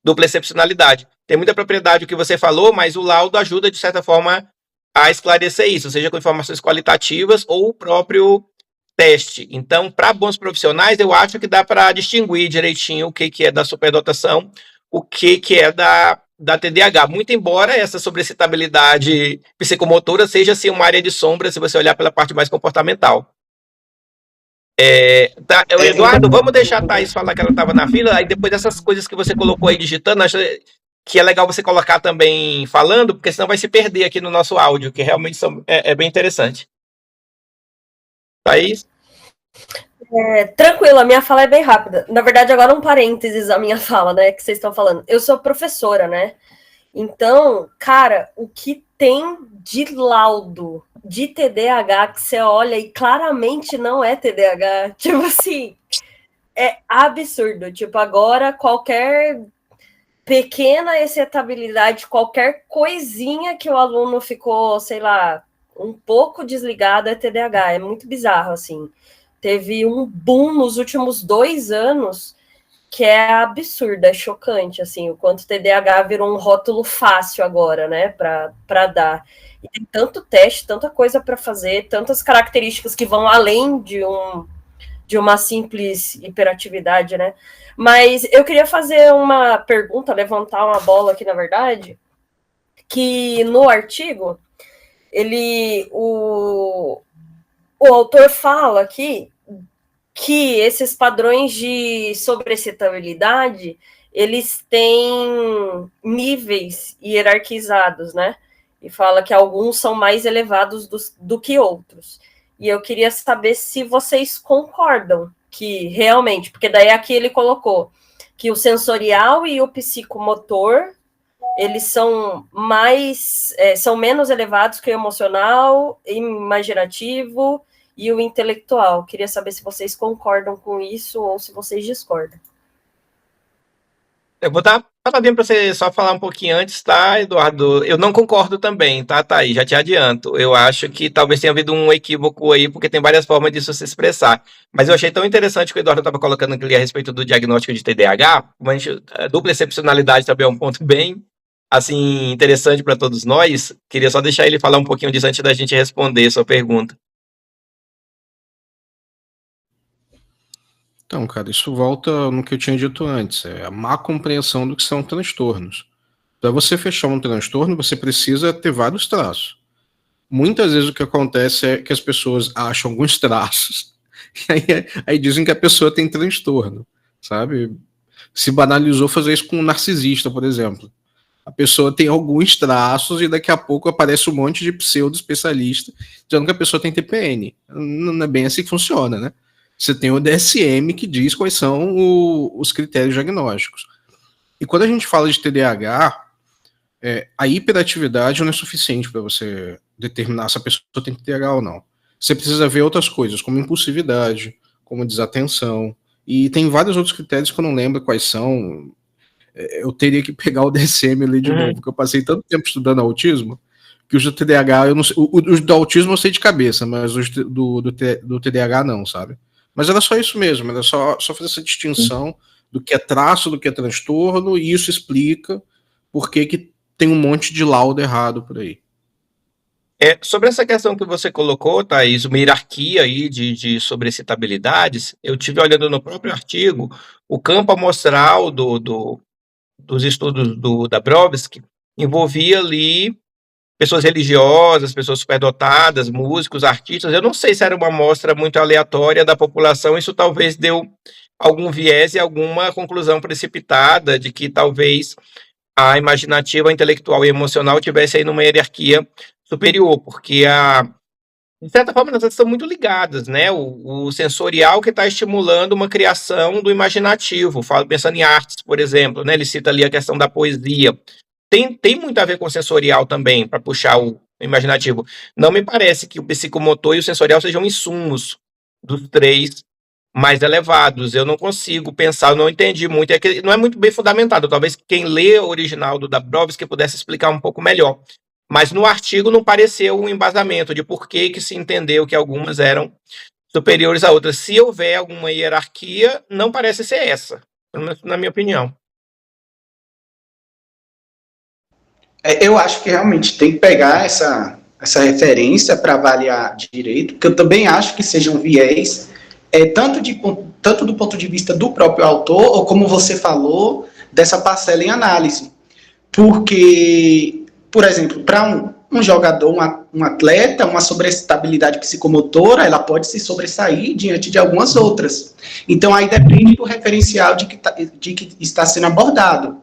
dupla excepcionalidade. Tem muita propriedade o que você falou, mas o laudo ajuda, de certa forma, a esclarecer isso, seja com informações qualitativas ou o próprio teste. Então, para bons profissionais, eu acho que dá para distinguir direitinho o que é da superdotação, o que é da TDAH, muito embora essa sobreexcitabilidade psicomotora seja assim, uma área de sombra, se você olhar pela parte mais comportamental. Eduardo, vamos deixar a Thaís falar que ela estava na fila, aí depois dessas coisas que você colocou aí digitando, acho que é legal você colocar também falando, porque senão vai se perder aqui no nosso áudio, que realmente é bem interessante. Thaís? Tranquilo, a minha fala é bem rápida. Na verdade, agora um parênteses a minha fala, né, que vocês estão falando. Eu sou professora, né? Então, cara, o que tem de laudo de TDAH que você olha e claramente não é TDAH, tipo assim, é absurdo. Tipo, agora qualquer pequena excitabilidade, qualquer coisinha que o aluno ficou, sei lá, um pouco desligado é TDAH. É muito bizarro, assim. Teve um boom nos últimos 2 anos que é absurda, é chocante, assim, o quanto o TDAH virou um rótulo fácil agora, né, para dar. E tem tanto teste, tanta coisa para fazer, tantas características que vão além de uma simples hiperatividade, né? Mas eu queria fazer uma pergunta, levantar uma bola aqui, na verdade, que no artigo, o autor fala aqui que esses padrões de sobreexcitabilidade, eles têm níveis hierarquizados, né? E fala que alguns são mais elevados do que outros. E eu queria saber se vocês concordam que realmente, porque daí aqui ele colocou que o sensorial e o psicomotor, eles são são menos elevados que o emocional, imaginativo e o intelectual. Queria saber se vocês concordam com isso ou se vocês discordam. Eu vou dar palavrinha para você só falar um pouquinho antes, tá, Eduardo? Eu não concordo também, tá, Thaís? Já te adianto. Eu acho que talvez tenha havido um equívoco aí, porque tem várias formas disso se expressar. Mas eu achei tão interessante que o Eduardo estava colocando aqui a respeito do diagnóstico de TDAH. A dupla excepcionalidade também é um ponto bem, assim, interessante para todos nós. Queria só deixar ele falar um pouquinho disso antes da gente responder a sua pergunta. Então, cara, isso volta no que eu tinha dito antes, é a má compreensão do que são transtornos. Para você fechar um transtorno, você precisa ter vários traços. Muitas vezes o que acontece é que as pessoas acham alguns traços, e aí dizem que a pessoa tem transtorno, sabe? Se banalizou fazer isso com um narcisista, por exemplo. A pessoa tem alguns traços e daqui a pouco aparece um monte de pseudo-especialista dizendo que a pessoa tem TPM. Não é bem assim que funciona, né? Você tem o DSM que diz quais são os critérios diagnósticos. E quando a gente fala de TDAH, a hiperatividade não é suficiente para você determinar se a pessoa tem TDAH ou não. Você precisa ver outras coisas, como impulsividade, como desatenção, e tem vários outros critérios que eu não lembro quais são. Eu teria que pegar o DSM ali de novo, porque eu passei tanto tempo estudando autismo, que os do TDAH, eu não sei, os do autismo eu sei de cabeça, mas os do TDAH não, sabe? Mas era só isso mesmo, era só fazer essa distinção do que é traço, do que é transtorno, e isso explica por que tem um monte de laudo errado por aí. Sobre essa questão que você colocou, Thaís, uma hierarquia aí de sobreexcitabilidades, eu tive olhando no próprio artigo, o campo amostral dos estudos do Dabrowski envolvia ali pessoas religiosas, pessoas superdotadas, músicos, artistas. Eu não sei se era uma amostra muito aleatória da população, isso talvez deu algum viés e alguma conclusão precipitada de que talvez a imaginativa, a intelectual e emocional tivesse aí numa hierarquia superior, porque de certa forma elas estão muito ligadas, né? O sensorial que está estimulando uma criação do imaginativo, pensando em artes, por exemplo, né? Ele cita ali a questão da poesia. Tem muito a ver com o sensorial também, para puxar o imaginativo. Não me parece que o psicomotor e o sensorial sejam insumos dos três mais elevados. Eu não consigo pensar, eu não entendi muito. É que não é muito bem fundamentado. Talvez quem lê o original do Dabrowski pudesse explicar um pouco melhor. Mas no artigo não pareceu um embasamento de por que se entendeu que algumas eram superiores a outras. Se houver alguma hierarquia, não parece ser essa, na minha opinião. Eu acho que realmente tem que pegar essa referência para avaliar direito, porque eu também acho que seja um viés, tanto do ponto de vista do próprio autor, ou como você falou, dessa parcela em análise. Porque, por exemplo, para um jogador, um atleta, uma sobreexcitabilidade psicomotora, ela pode se sobressair diante de algumas outras. Então, aí depende do referencial de que está sendo abordado.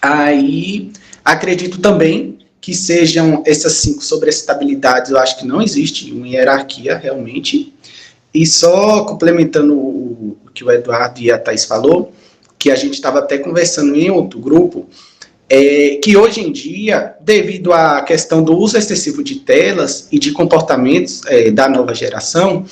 Aí, acredito também que sejam essas 5 sobreexcitabilidades, eu acho que não existe uma hierarquia, realmente. E só complementando o que o Eduardo e a Thaís falou, que a gente estava até conversando em outro grupo, que hoje em dia, devido à questão do uso excessivo de telas e de comportamentos da nova geração,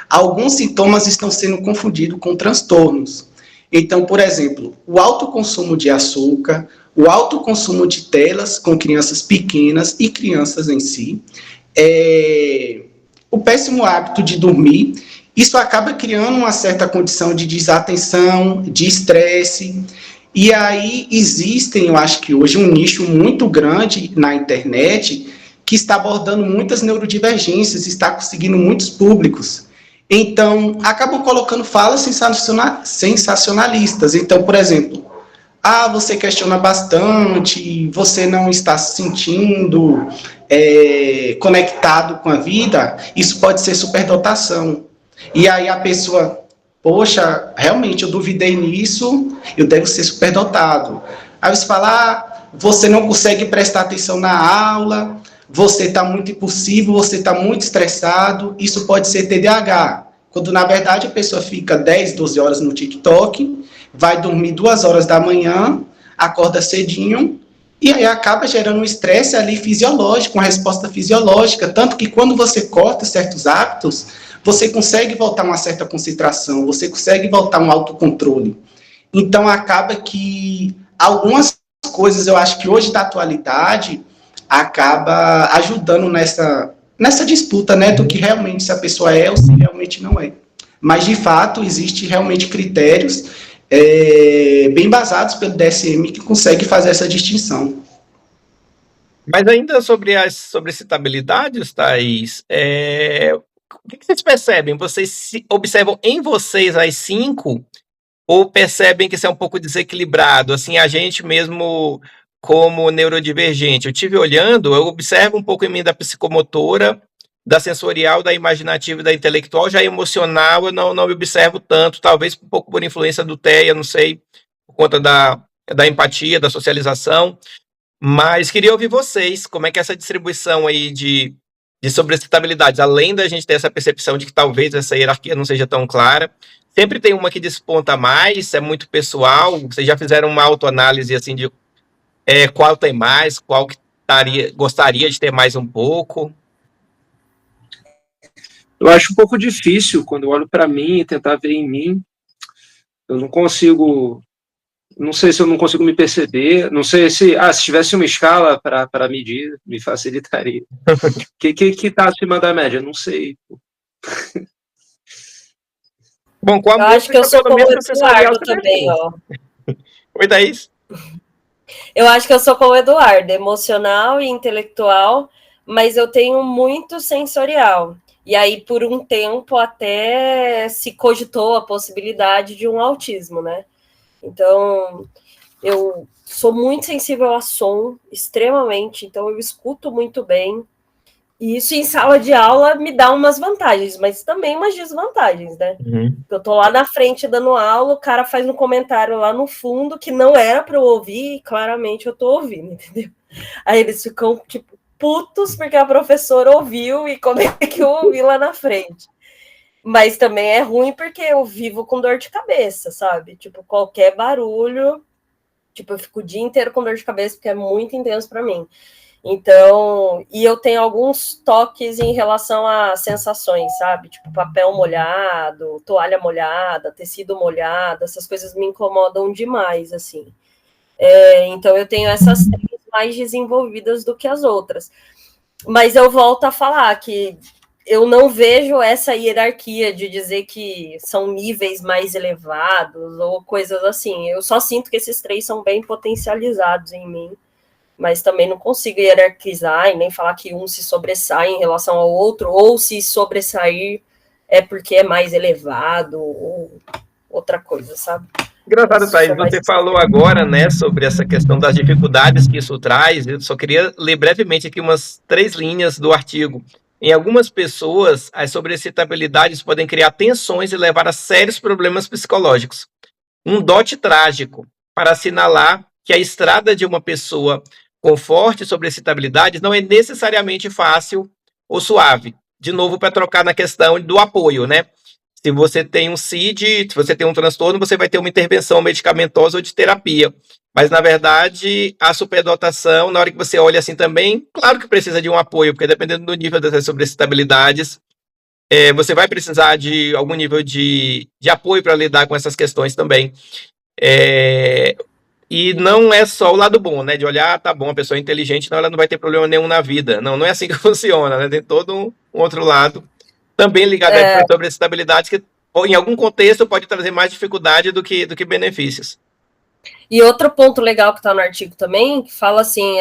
alguns sintomas estão sendo confundidos com transtornos. Então, por exemplo, o alto consumo de açúcar, o alto consumo de telas com crianças pequenas e crianças em si, o péssimo hábito de dormir Isso acaba criando uma certa condição de desatenção, de estresse, e aí existem, eu acho que hoje, um nicho muito grande na internet que está abordando muitas neurodivergências, está conseguindo muitos públicos. Então, acabam colocando falas sensacionalistas. Então, por exemplo, você questiona bastante, você não está se sentindo conectado com a vida, isso pode ser superdotação. E aí a pessoa, poxa, realmente eu duvidei nisso, eu devo ser superdotado. Aí você fala, você não consegue prestar atenção na aula, você está muito impulsivo, você está muito estressado, isso pode ser TDAH. Quando, na verdade, a pessoa fica 10, 12 horas no TikTok, vai dormir 2 horas da manhã, acorda cedinho, e aí acaba gerando um estresse ali fisiológico, uma resposta fisiológica, tanto que quando você corta certos hábitos, você consegue voltar uma certa concentração, você consegue voltar um autocontrole. Então, acaba que algumas coisas, eu acho que hoje da atualidade, acaba ajudando nessa disputa, né, do que realmente se a pessoa é ou se realmente não é. Mas, de fato, existe realmente critérios bem basados pelo DSM que consegue fazer essa distinção. Mas ainda sobre as excitabilidades, Thaís, o que vocês percebem? Vocês observam em vocês as 5 ou percebem que isso é um pouco desequilibrado? Assim, a gente mesmo como neurodivergente, eu tive olhando, eu observo um pouco em mim da psicomotora, da sensorial, da imaginativa e da intelectual, já emocional eu não me observo tanto, talvez um pouco por influência do TEA, não sei, por conta da empatia, da socialização, mas queria ouvir vocês, como é que é essa distribuição aí de sobreexcitabilidades, além da gente ter essa percepção de que talvez essa hierarquia não seja tão clara, sempre tem uma que desponta mais, é muito pessoal, vocês já fizeram uma autoanálise assim de qual tem mais, qual que gostaria de ter mais um pouco? Eu acho um pouco difícil quando eu olho para mim e tentar ver em mim. Eu não consigo, não sei se eu não consigo me perceber, não sei se tivesse uma escala para medir, me facilitaria. Que está acima da média? Não sei. Bom, com a eu acho que eu sou como o Eduardo também, ó. Oi, Thaís. Eu acho que eu sou como o Eduardo, emocional e intelectual, mas eu tenho muito sensorial. E aí, por um tempo, até se cogitou a possibilidade de um autismo, né? Então, eu sou muito sensível a som, extremamente, então eu escuto muito bem. E isso em sala de aula me dá umas vantagens, mas também umas desvantagens, né? Uhum. Eu tô lá na frente dando aula, o cara faz um comentário lá no fundo que não era para eu ouvir, e claramente eu tô ouvindo, entendeu? Aí eles ficam, tipo, putos porque a professora ouviu e como é que eu ouvi lá na frente. Mas também é ruim porque eu vivo com dor de cabeça, sabe? Tipo, qualquer barulho, tipo, eu fico o dia inteiro com dor de cabeça porque é muito intenso para mim. Então, e eu tenho alguns toques em relação a sensações, sabe? Tipo, papel molhado, toalha molhada, tecido molhado, essas coisas me incomodam demais, assim. Então, eu tenho essas 3 mais desenvolvidas do que as outras. Mas eu volto a falar que eu não vejo essa hierarquia de dizer que são níveis mais elevados ou coisas assim. Eu só sinto que esses 3 são bem potencializados em mim. Mas também não consigo hierarquizar e nem falar que um se sobressai em relação ao outro, ou se sobressair é porque é mais elevado, ou outra coisa, sabe? Engraçado, Thaís, você falou agora, né, sobre essa questão das dificuldades que isso traz. Eu só queria ler brevemente aqui umas 3 linhas do artigo. Em algumas pessoas, as sobreexcitabilidades podem criar tensões e levar a sérios problemas psicológicos. Um dote trágico para assinalar que a estrada de uma pessoa com forte sobreexcitabilidade não é necessariamente fácil ou suave. De novo, para trocar na questão do apoio, né? Se você tem um CID, se você tem um transtorno, você vai ter uma intervenção medicamentosa ou de terapia. Mas, na verdade, a superdotação, na hora que você olha assim também, claro que precisa de um apoio, porque dependendo do nível dessas sobreexcitabilidades, você vai precisar de algum nível de apoio para lidar com essas questões também. E não é só o lado bom, né? De olhar, tá bom, a pessoa é inteligente, não, ela não vai ter problema nenhum na vida. Não é assim que funciona, né? Tem todo um outro lado Também ligado a sobre estabilidade, que em algum contexto pode trazer mais dificuldade do que benefícios. E outro ponto legal que está no artigo também, que fala assim,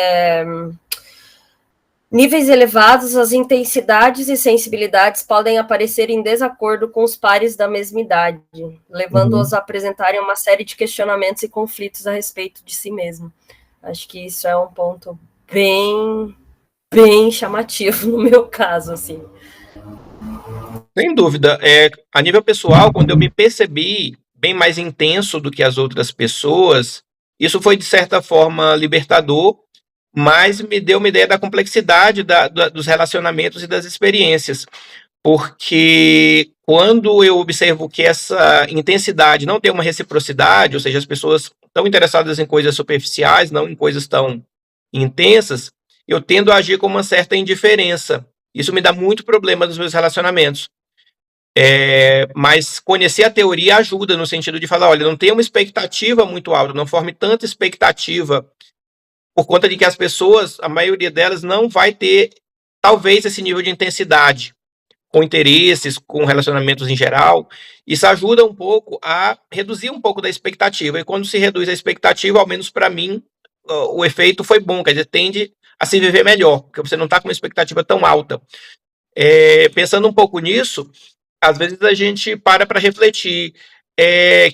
níveis elevados, as intensidades e sensibilidades podem aparecer em desacordo com os pares da mesma idade, levando-os a apresentarem uma série de questionamentos e conflitos a respeito de si mesmo. Acho que isso é um ponto bem chamativo no meu caso, assim. Sem dúvida. A nível pessoal, quando eu me percebi bem mais intenso do que as outras pessoas, isso foi, de certa forma, libertador, mas me deu uma ideia da complexidade dos relacionamentos e das experiências. Porque quando eu observo que essa intensidade não tem uma reciprocidade, ou seja, as pessoas estão interessadas em coisas superficiais, não em coisas tão intensas, eu tendo a agir com uma certa indiferença. Isso me dá muito problema nos meus relacionamentos. Mas conhecer a teoria ajuda no sentido de falar, olha, não tenha uma expectativa muito alta, não forme tanta expectativa, por conta de que as pessoas, a maioria delas, não vai ter, talvez, esse nível de intensidade com interesses, com relacionamentos em geral. Isso ajuda um pouco a reduzir um pouco da expectativa. E quando se reduz a expectativa, ao menos para mim, o efeito foi bom, quer dizer, tende a se viver melhor, porque você não está com uma expectativa tão alta. Pensando um pouco nisso, às vezes a gente para refletir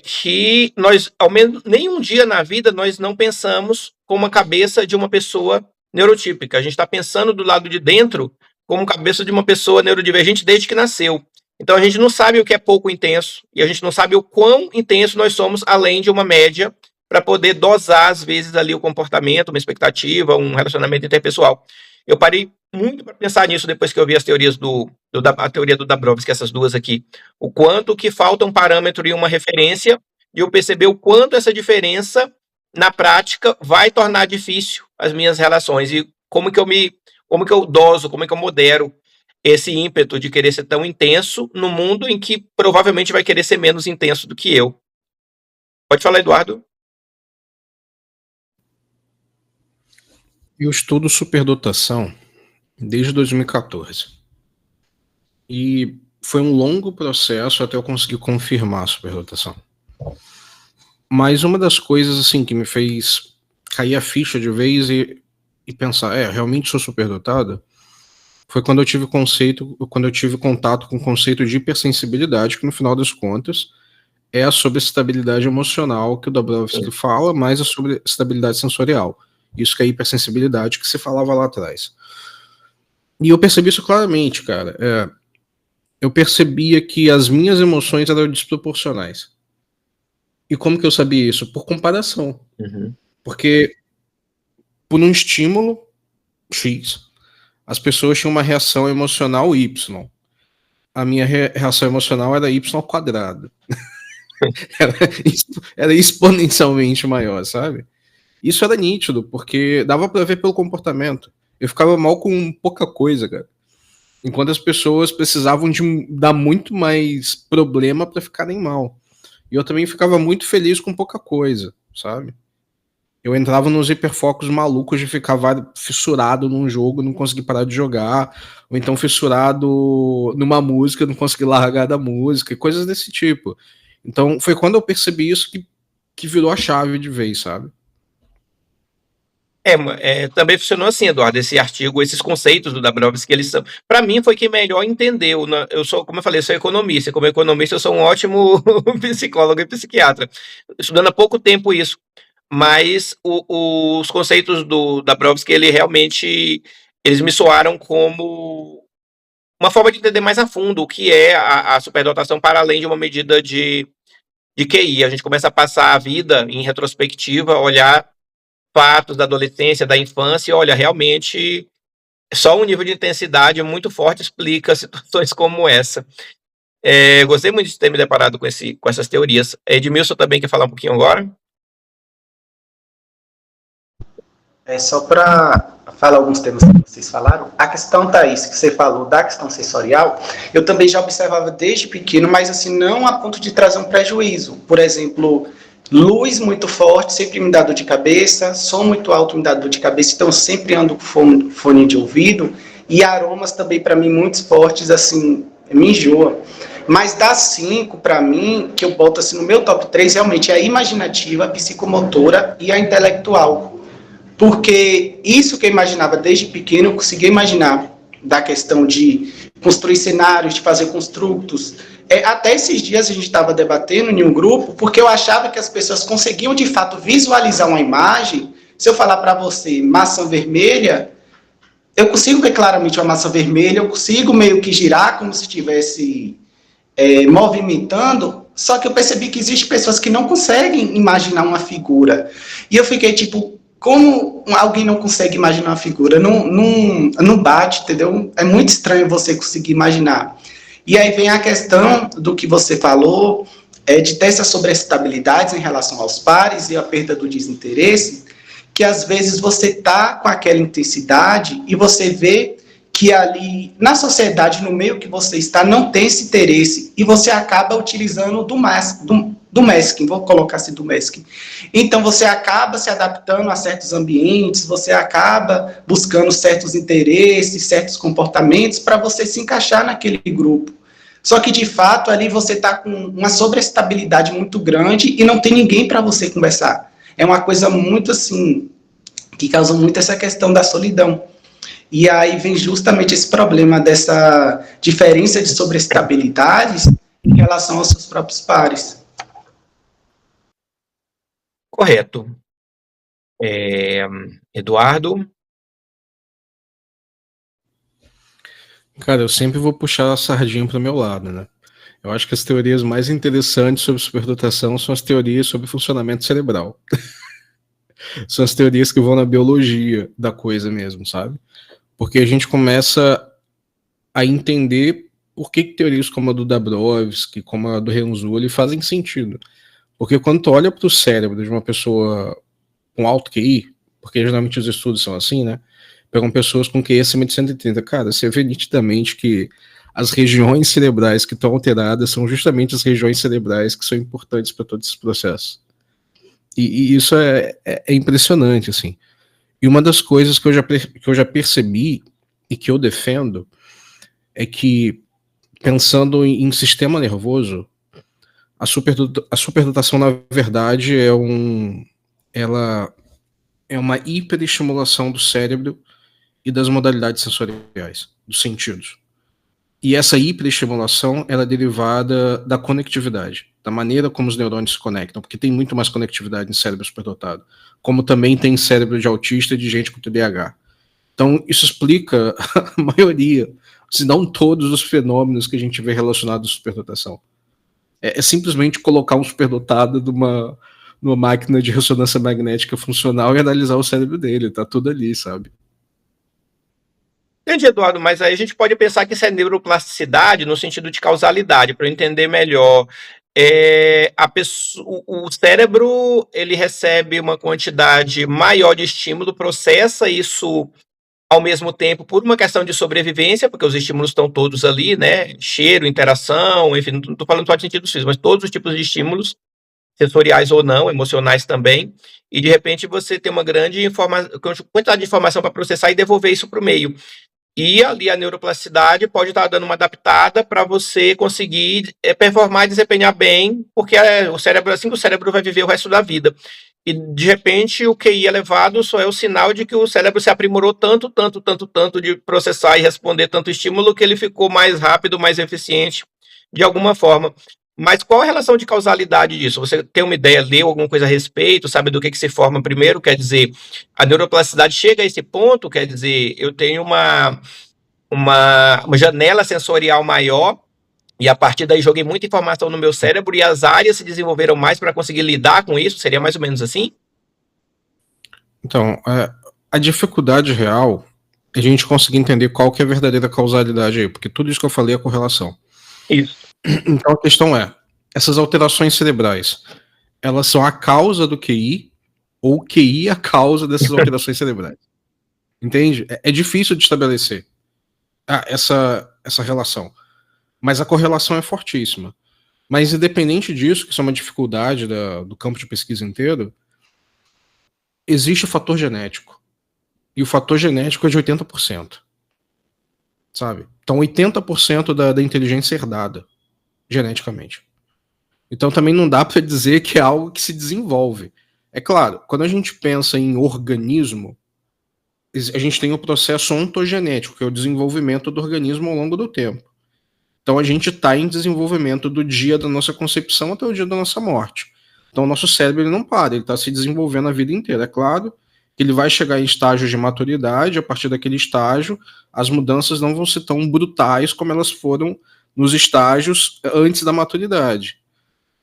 que nós, ao menos, nenhum dia na vida, nós não pensamos como a cabeça de uma pessoa neurotípica. A gente está pensando do lado de dentro como cabeça de uma pessoa neurodivergente desde que nasceu. Então a gente não sabe o que é pouco intenso e a gente não sabe o quão intenso nós somos além de uma média para poder dosar, às vezes, ali o comportamento, uma expectativa, um relacionamento interpessoal. Eu parei muito para pensar nisso depois que eu vi as teorias a teoria do Dabrowski, essas duas aqui. O quanto que falta um parâmetro e uma referência, e eu percebi o quanto essa diferença, na prática, vai tornar difícil as minhas relações. E como que eu doso, como é que eu modero esse ímpeto de querer ser tão intenso no mundo em que provavelmente vai querer ser menos intenso do que eu. Pode falar, Eduardo? Eu estudo superdotação desde 2014. E foi um longo processo até eu conseguir confirmar a superdotação. Mas uma das coisas assim que me fez cair a ficha de vez e pensar, realmente sou superdotado, foi quando eu tive contato com o conceito de hipersensibilidade, que no final das contas é a sobreestabilidade emocional que o Dabrowski fala, mas a sobreestabilidade sensorial. Isso que é a hipersensibilidade que você falava lá atrás. E eu percebi isso claramente, cara. Eu percebia que as minhas emoções eram desproporcionais. E como que eu sabia isso? Por comparação. Uhum. Porque por um estímulo X, as pessoas tinham uma reação emocional Y. A minha reação emocional era Y². Era exponencialmente maior, sabe? Isso era nítido, porque dava pra ver pelo comportamento. Eu ficava mal com pouca coisa, cara. Enquanto as pessoas precisavam de dar muito mais problema pra ficarem mal. E eu também ficava muito feliz com pouca coisa, sabe? Eu entrava nos hiperfocos malucos de ficar fissurado num jogo, não conseguir parar de jogar, ou então fissurado numa música, não conseguir largar da música, e coisas desse tipo. Então foi quando eu percebi isso que virou a chave de vez, sabe? Também funcionou assim, Eduardo, esse artigo, esses conceitos do Dabrowski, eles são, para mim, foi quem melhor entendeu. Eu sou, como eu falei, sou economista, como economista eu sou um ótimo psicólogo e psiquiatra, estudando há pouco tempo isso, mas os conceitos do Dabrowski, eles me soaram como uma forma de entender mais a fundo o que é a superdotação para além de uma medida de QI. A gente começa a passar a vida em retrospectiva, olhar fatos da adolescência, da infância, olha, realmente só um nível de intensidade muito forte explica situações como essa. Gostei muito de ter me deparado com essas teorias. Edmilson também quer falar um pouquinho agora? Só para falar alguns temas que vocês falaram, a questão, Thaís, que você falou da questão sensorial, eu também já observava desde pequeno, mas assim, não a ponto de trazer um prejuízo. Por exemplo, luz muito forte sempre me dá dor de cabeça, som muito alto me dá dor de cabeça, então eu sempre ando com fone de ouvido, e aromas também para mim muito fortes, assim, me enjoa. Mas das 5, para mim, que eu boto assim no meu top 3, realmente é a imaginativa, a psicomotora e a intelectual. Porque isso que eu imaginava desde pequeno, eu conseguia imaginar da questão de construir cenários, de fazer construtos. Até esses dias a gente estava debatendo em um grupo, porque eu achava que as pessoas conseguiam de fato visualizar uma imagem. Se eu falar para você maçã vermelha, eu consigo ver claramente uma maçã vermelha, eu consigo meio que girar como se estivesse movimentando, só que eu percebi que existem pessoas que não conseguem imaginar uma figura. E eu fiquei tipo, como alguém não consegue imaginar uma figura? Não bate, entendeu? É muito estranho você conseguir imaginar. E aí vem a questão do que você falou, de ter essas sobreestabilidades em relação aos pares e a perda do desinteresse, que às vezes você está com aquela intensidade e você vê que ali, na sociedade, no meio que você está, não tem esse interesse, e você acaba utilizando do masking, vou colocar assim, do masking. Então, você acaba se adaptando a certos ambientes, você acaba buscando certos interesses, certos comportamentos, para você se encaixar naquele grupo. Só que, de fato, ali você está com uma sobreestabilidade muito grande e não tem ninguém para você conversar. É uma coisa muito, assim, que causa muito essa questão da solidão. E aí vem justamente esse problema dessa diferença de sobreestabilidades em relação aos seus próprios pares. Correto. Eduardo? Cara, eu sempre vou puxar a sardinha para o meu lado, né? Eu acho que as teorias mais interessantes sobre superdotação são as teorias sobre funcionamento cerebral. São as teorias que vão na biologia da coisa mesmo, sabe? Porque a gente começa a entender por que teorias como a do Dabrowski, como a do Renzulli fazem sentido. Porque quando tu olha para o cérebro de uma pessoa com alto QI, porque geralmente os estudos são assim, né? Pegam pessoas com QI acima de 130. Cara, você vê nitidamente que as regiões cerebrais que estão alteradas são justamente as regiões cerebrais que são importantes para todos esses processos. E isso é impressionante, assim. E uma das coisas que eu já percebi e que eu defendo é que, pensando em sistema nervoso, a superdotação, na verdade, ela é uma hiperestimulação do cérebro e das modalidades sensoriais, dos sentidos. E essa hiperestimulação ela é derivada da conectividade, da maneira como os neurônios se conectam, porque tem muito mais conectividade em cérebro superdotado, como também tem em cérebro de autista e de gente com TDAH. Então, isso explica a maioria, se não todos os fenômenos que a gente vê relacionados à superdotação. É simplesmente colocar um superdotado numa máquina de ressonância magnética funcional e analisar o cérebro dele, tá tudo ali, sabe? Entendi, Eduardo, mas aí a gente pode pensar que isso é neuroplasticidade no sentido de causalidade, para eu entender melhor. O cérebro ele recebe uma quantidade maior de estímulo, processa isso ao mesmo tempo por uma questão de sobrevivência, porque os estímulos estão todos ali, né? Cheiro, interação, enfim, não estou falando só de sentidos físicos, mas todos os tipos de estímulos, sensoriais ou não, emocionais também, e de repente você tem uma grande quantidade de informação para processar e devolver isso para o meio. E ali a neuroplasticidade pode estar dando uma adaptada para você conseguir performar e desempenhar bem, porque o cérebro, assim que o cérebro vai viver o resto da vida. E, de repente, o QI elevado só é o sinal de que o cérebro se aprimorou tanto de processar e responder tanto estímulo que ele ficou mais rápido, mais eficiente, de alguma forma. Mas qual a relação de causalidade disso? Você tem uma ideia, leu alguma coisa a respeito, sabe do que se forma primeiro? Quer dizer, a neuroplasticidade chega a esse ponto, quer dizer, eu tenho uma janela sensorial maior, e a partir daí joguei muita informação no meu cérebro e as áreas se desenvolveram mais para conseguir lidar com isso? Seria mais ou menos assim? Então, a dificuldade real é a gente conseguir entender qual que é a verdadeira causalidade aí, porque tudo isso que eu falei é correlação. Isso. Então a questão é, essas alterações cerebrais, elas são a causa do QI ou o QI a causa dessas alterações cerebrais? Entende? É difícil de estabelecer essa relação. Mas a correlação é fortíssima. Mas independente disso, que isso é uma dificuldade do campo de pesquisa inteiro, existe o fator genético. E o fator genético é de 80%. sabe? Então 80% da inteligência é herdada geneticamente. Então também não dá para dizer que é algo que se desenvolve. É claro, quando a gente pensa em organismo, a gente tem o processo ontogenético, que é o desenvolvimento do organismo ao longo do tempo. Então a gente está em desenvolvimento do dia da nossa concepção até o dia da nossa morte. Então o nosso cérebro ele não para, ele está se desenvolvendo a vida inteira. É claro que ele vai chegar em estágios de maturidade, a partir daquele estágio, as mudanças não vão ser tão brutais como elas foram nos estágios antes da maturidade.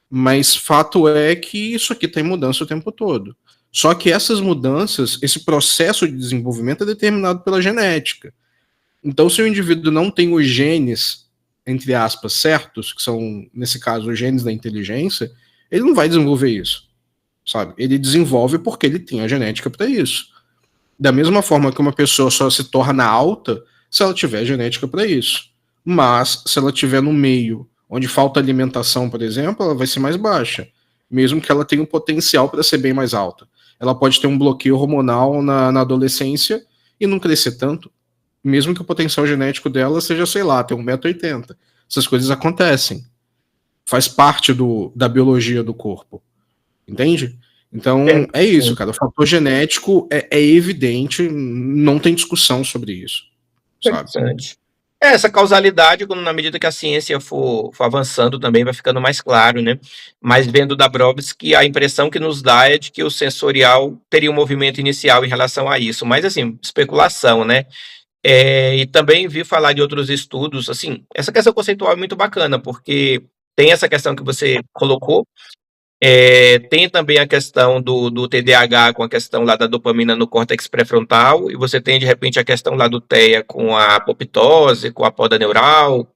Mas fato é que isso aqui está em mudança o tempo todo. Só que essas mudanças, esse processo de desenvolvimento é determinado pela genética. Então, se o indivíduo não tem os genes, entre aspas, certos, que são, nesse caso, os genes da inteligência, ele não vai desenvolver isso, sabe? Ele desenvolve porque ele tem a genética para isso. Da mesma forma que uma pessoa só se torna alta se ela tiver genética para isso. Mas, se ela tiver no meio onde falta alimentação, por exemplo, ela vai ser mais baixa, mesmo que ela tenha um potencial para ser bem mais alta. Ela pode ter um bloqueio hormonal na adolescência e não crescer tanto, mesmo que o potencial genético dela seja, sei lá, ter 1,80 m. Essas coisas acontecem. Faz parte da biologia do corpo. Entende? Então, é isso, cara. O fator genético é evidente, não tem discussão sobre isso. Interessante. Essa causalidade, na medida que a ciência for avançando, também vai ficando mais claro, né? Mas vendo da Dabrowski, a impressão que nos dá é de que o sensorial teria um movimento inicial em relação a isso. Mas, assim, especulação, né? E também vi falar de outros estudos, assim, essa questão conceitual é muito bacana, porque tem essa questão que você colocou, tem também a questão do TDAH com a questão lá da dopamina no córtex pré-frontal, e você tem, de repente, a questão lá do TEA com a apoptose, com a poda neural,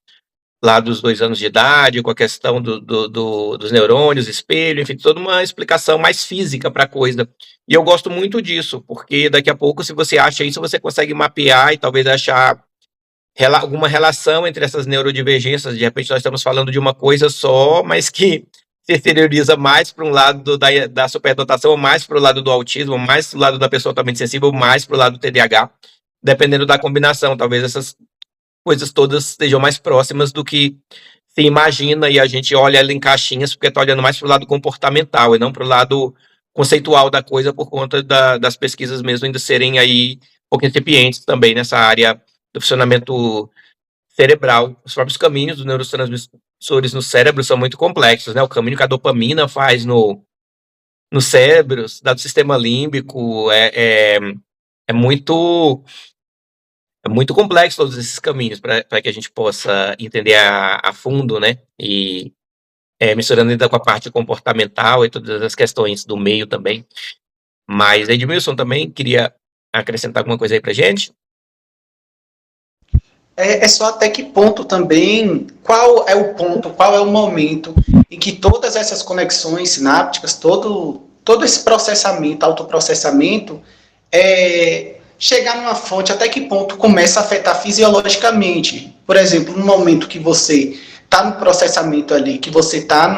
lá dos 2 anos de idade, com a questão dos neurônios, espelho, enfim, toda uma explicação mais física para a coisa. E eu gosto muito disso, porque daqui a pouco, se você acha isso, você consegue mapear e talvez achar alguma relação entre essas neurodivergências. De repente, nós estamos falando de uma coisa só, mas que se exterioriza mais para um lado da superdotação, mais para o lado do autismo, mais para o lado da pessoa totalmente sensível, mais para o lado do TDAH, dependendo da combinação. Talvez essas coisas todas estejam mais próximas do que se imagina, e a gente olha ela em caixinhas porque está olhando mais para o lado comportamental e não para o lado conceitual da coisa, por conta das pesquisas mesmo ainda serem aí um pouco incipientes também nessa área do funcionamento cerebral. Os próprios caminhos dos neurotransmissores no cérebro são muito complexos, né? O caminho que a dopamina faz no cérebro, do sistema límbico, é muito complexo todos esses caminhos para que a gente possa entender a fundo, né? E misturando ainda com a parte comportamental e todas as questões do meio também. Mas, Edmilson, também queria acrescentar alguma coisa aí para a gente? É só até que ponto também, qual é o ponto, qual é o momento em que todas essas conexões sinápticas, todo esse processamento, autoprocessamento, chegar numa fonte, até que ponto começa a afetar fisiologicamente. Por exemplo, no momento que você está no processamento ali, que você está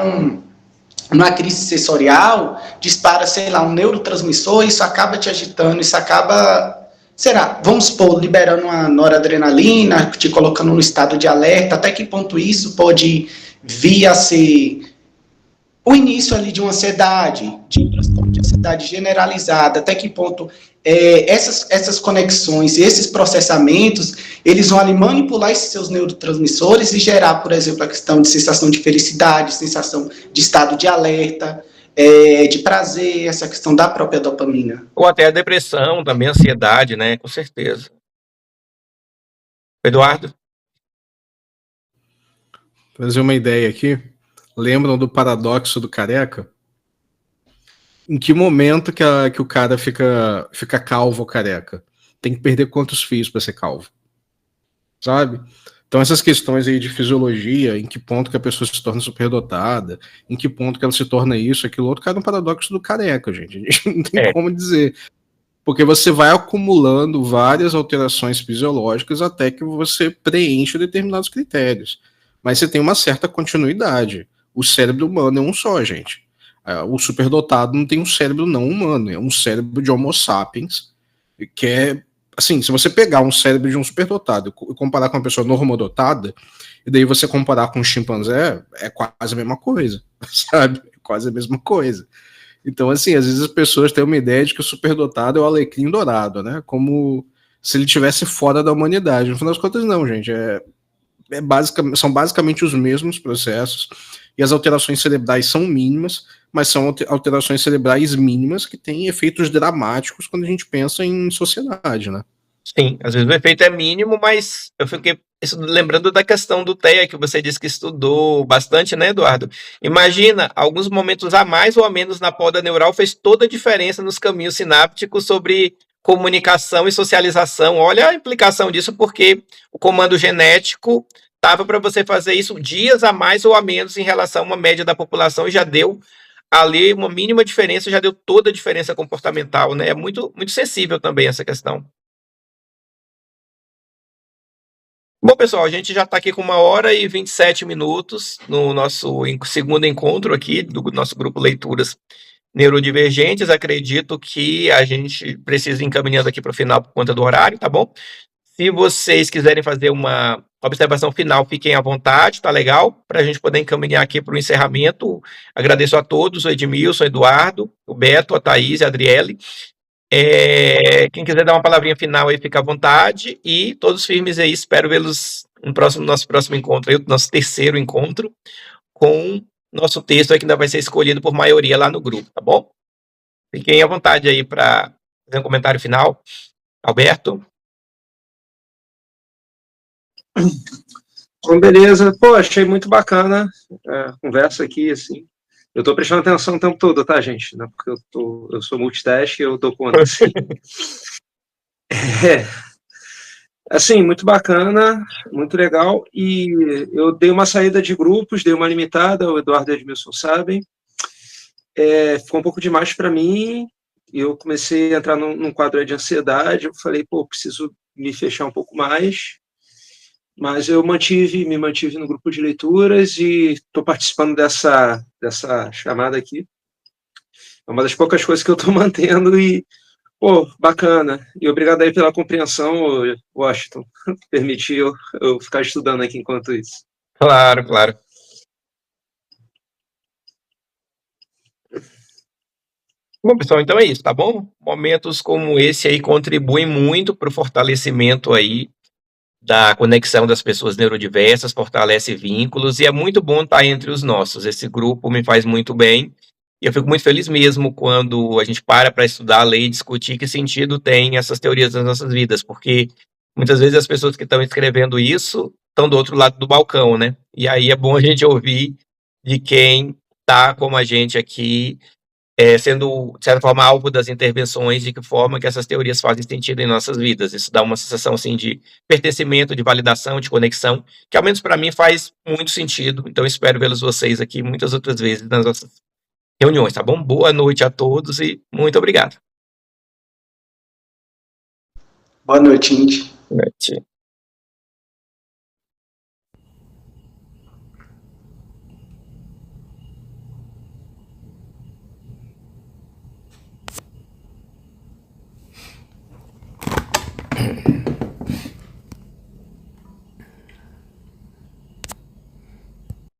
numa crise sensorial, dispara, sei lá, um neurotransmissor, isso acaba te agitando, isso acaba, vamos supor, liberando uma noradrenalina, te colocando no estado de alerta. Até que ponto isso pode vir a ser o início ali de uma ansiedade, de um transtorno de ansiedade generalizada. Até que ponto essas conexões, esses processamentos, eles vão ali manipular esses seus neurotransmissores e gerar, por exemplo, a questão de sensação de felicidade, sensação de estado de alerta, de prazer, essa questão da própria dopamina. Ou até a depressão, também a ansiedade, né? Com certeza. Eduardo? Vou trazer uma ideia aqui. Lembram do paradoxo do careca? Em que momento que o cara fica calvo ou careca? Tem que perder quantos fios para ser calvo? Sabe? Então essas questões aí de fisiologia, em que ponto que a pessoa se torna superdotada, em que ponto que ela se torna isso, aquilo outro, cara, é um paradoxo do careca, gente. A gente não tem como dizer. Porque você vai acumulando várias alterações fisiológicas até que você preenche determinados critérios. Mas você tem uma certa continuidade. O cérebro humano é um só, gente. O superdotado não tem um cérebro não humano, é um cérebro de Homo sapiens, que é assim, se você pegar um cérebro de um superdotado e comparar com uma pessoa normodotada, e daí você comparar com um chimpanzé, é quase a mesma coisa, sabe? É quase a mesma coisa. Então, assim, às vezes as pessoas têm uma ideia de que o superdotado é o alecrim dourado, né? Como se ele estivesse fora da humanidade. No final das contas, não, gente. São basicamente os mesmos processos, e as alterações cerebrais são mínimas, mas são alterações cerebrais mínimas que têm efeitos dramáticos quando a gente pensa em sociedade, né? Sim, às vezes o efeito é mínimo, mas eu fiquei lembrando da questão do TEA, que você disse que estudou bastante, né, Eduardo? Imagina, alguns momentos a mais ou a menos na poda neural fez toda a diferença nos caminhos sinápticos sobre comunicação e socialização. Olha a implicação disso, porque o comando genético estava para você fazer isso dias a mais ou a menos em relação a uma média da população, e já deu ali uma mínima diferença, já deu toda a diferença comportamental, né? É muito, muito sensível também essa questão. Bom, pessoal, a gente já está aqui com 1h27 no nosso segundo encontro aqui do nosso grupo Leituras Neurodivergentes. Acredito que a gente precisa ir encaminhando aqui para o final por conta do horário, tá bom? Se vocês quiserem fazer uma observação final, fiquem à vontade, tá legal? Para a gente poder encaminhar aqui para o encerramento. Agradeço a todos, o Edmilson, o Eduardo, o Beto, a Thaís, a Adriele. Quem quiser dar uma palavrinha final aí, fica à vontade, e todos firmes aí, espero vê-los no nosso próximo encontro, aí, nosso terceiro encontro, com nosso texto aí que ainda vai ser escolhido por maioria lá no grupo, tá bom? Fiquem à vontade aí para fazer um comentário final. Alberto? Bom, beleza. Pô, achei muito bacana a conversa aqui, assim. Eu estou prestando atenção o tempo todo, tá, gente? Não é porque eu sou multitask e eu dou conta, assim. Assim, muito bacana, muito legal. E eu dei uma saída de grupos, dei uma limitada, o Eduardo e o Edmilson sabem. Ficou um pouco demais para mim. Eu comecei a entrar num quadro de ansiedade. Eu falei, pô, preciso me fechar um pouco mais. Mas eu me mantive no grupo de leituras e estou participando dessa chamada aqui. É uma das poucas coisas que eu estou mantendo e, pô, bacana. E obrigado aí pela compreensão, Washington, permitir eu ficar estudando aqui enquanto isso. Claro, claro. Bom, pessoal, então é isso, tá bom? Momentos como esse aí contribuem muito para o fortalecimento aí da conexão das pessoas neurodiversas, fortalece vínculos, e é muito bom estar entre os nossos. Esse grupo me faz muito bem, e eu fico muito feliz mesmo quando a gente para estudar a lei e discutir que sentido tem essas teorias nas nossas vidas, porque muitas vezes as pessoas que estão escrevendo isso estão do outro lado do balcão, né? E aí é bom a gente ouvir de quem está como a gente aqui, sendo, de certa forma, alvo das intervenções, de que forma que essas teorias fazem sentido em nossas vidas. Isso dá uma sensação, assim, de pertencimento, de validação, de conexão, que, ao menos para mim, faz muito sentido. Então, espero vê-los vocês aqui muitas outras vezes nas nossas reuniões, tá bom? Boa noite a todos e muito obrigado. Boa noite, Indy. Boa noite.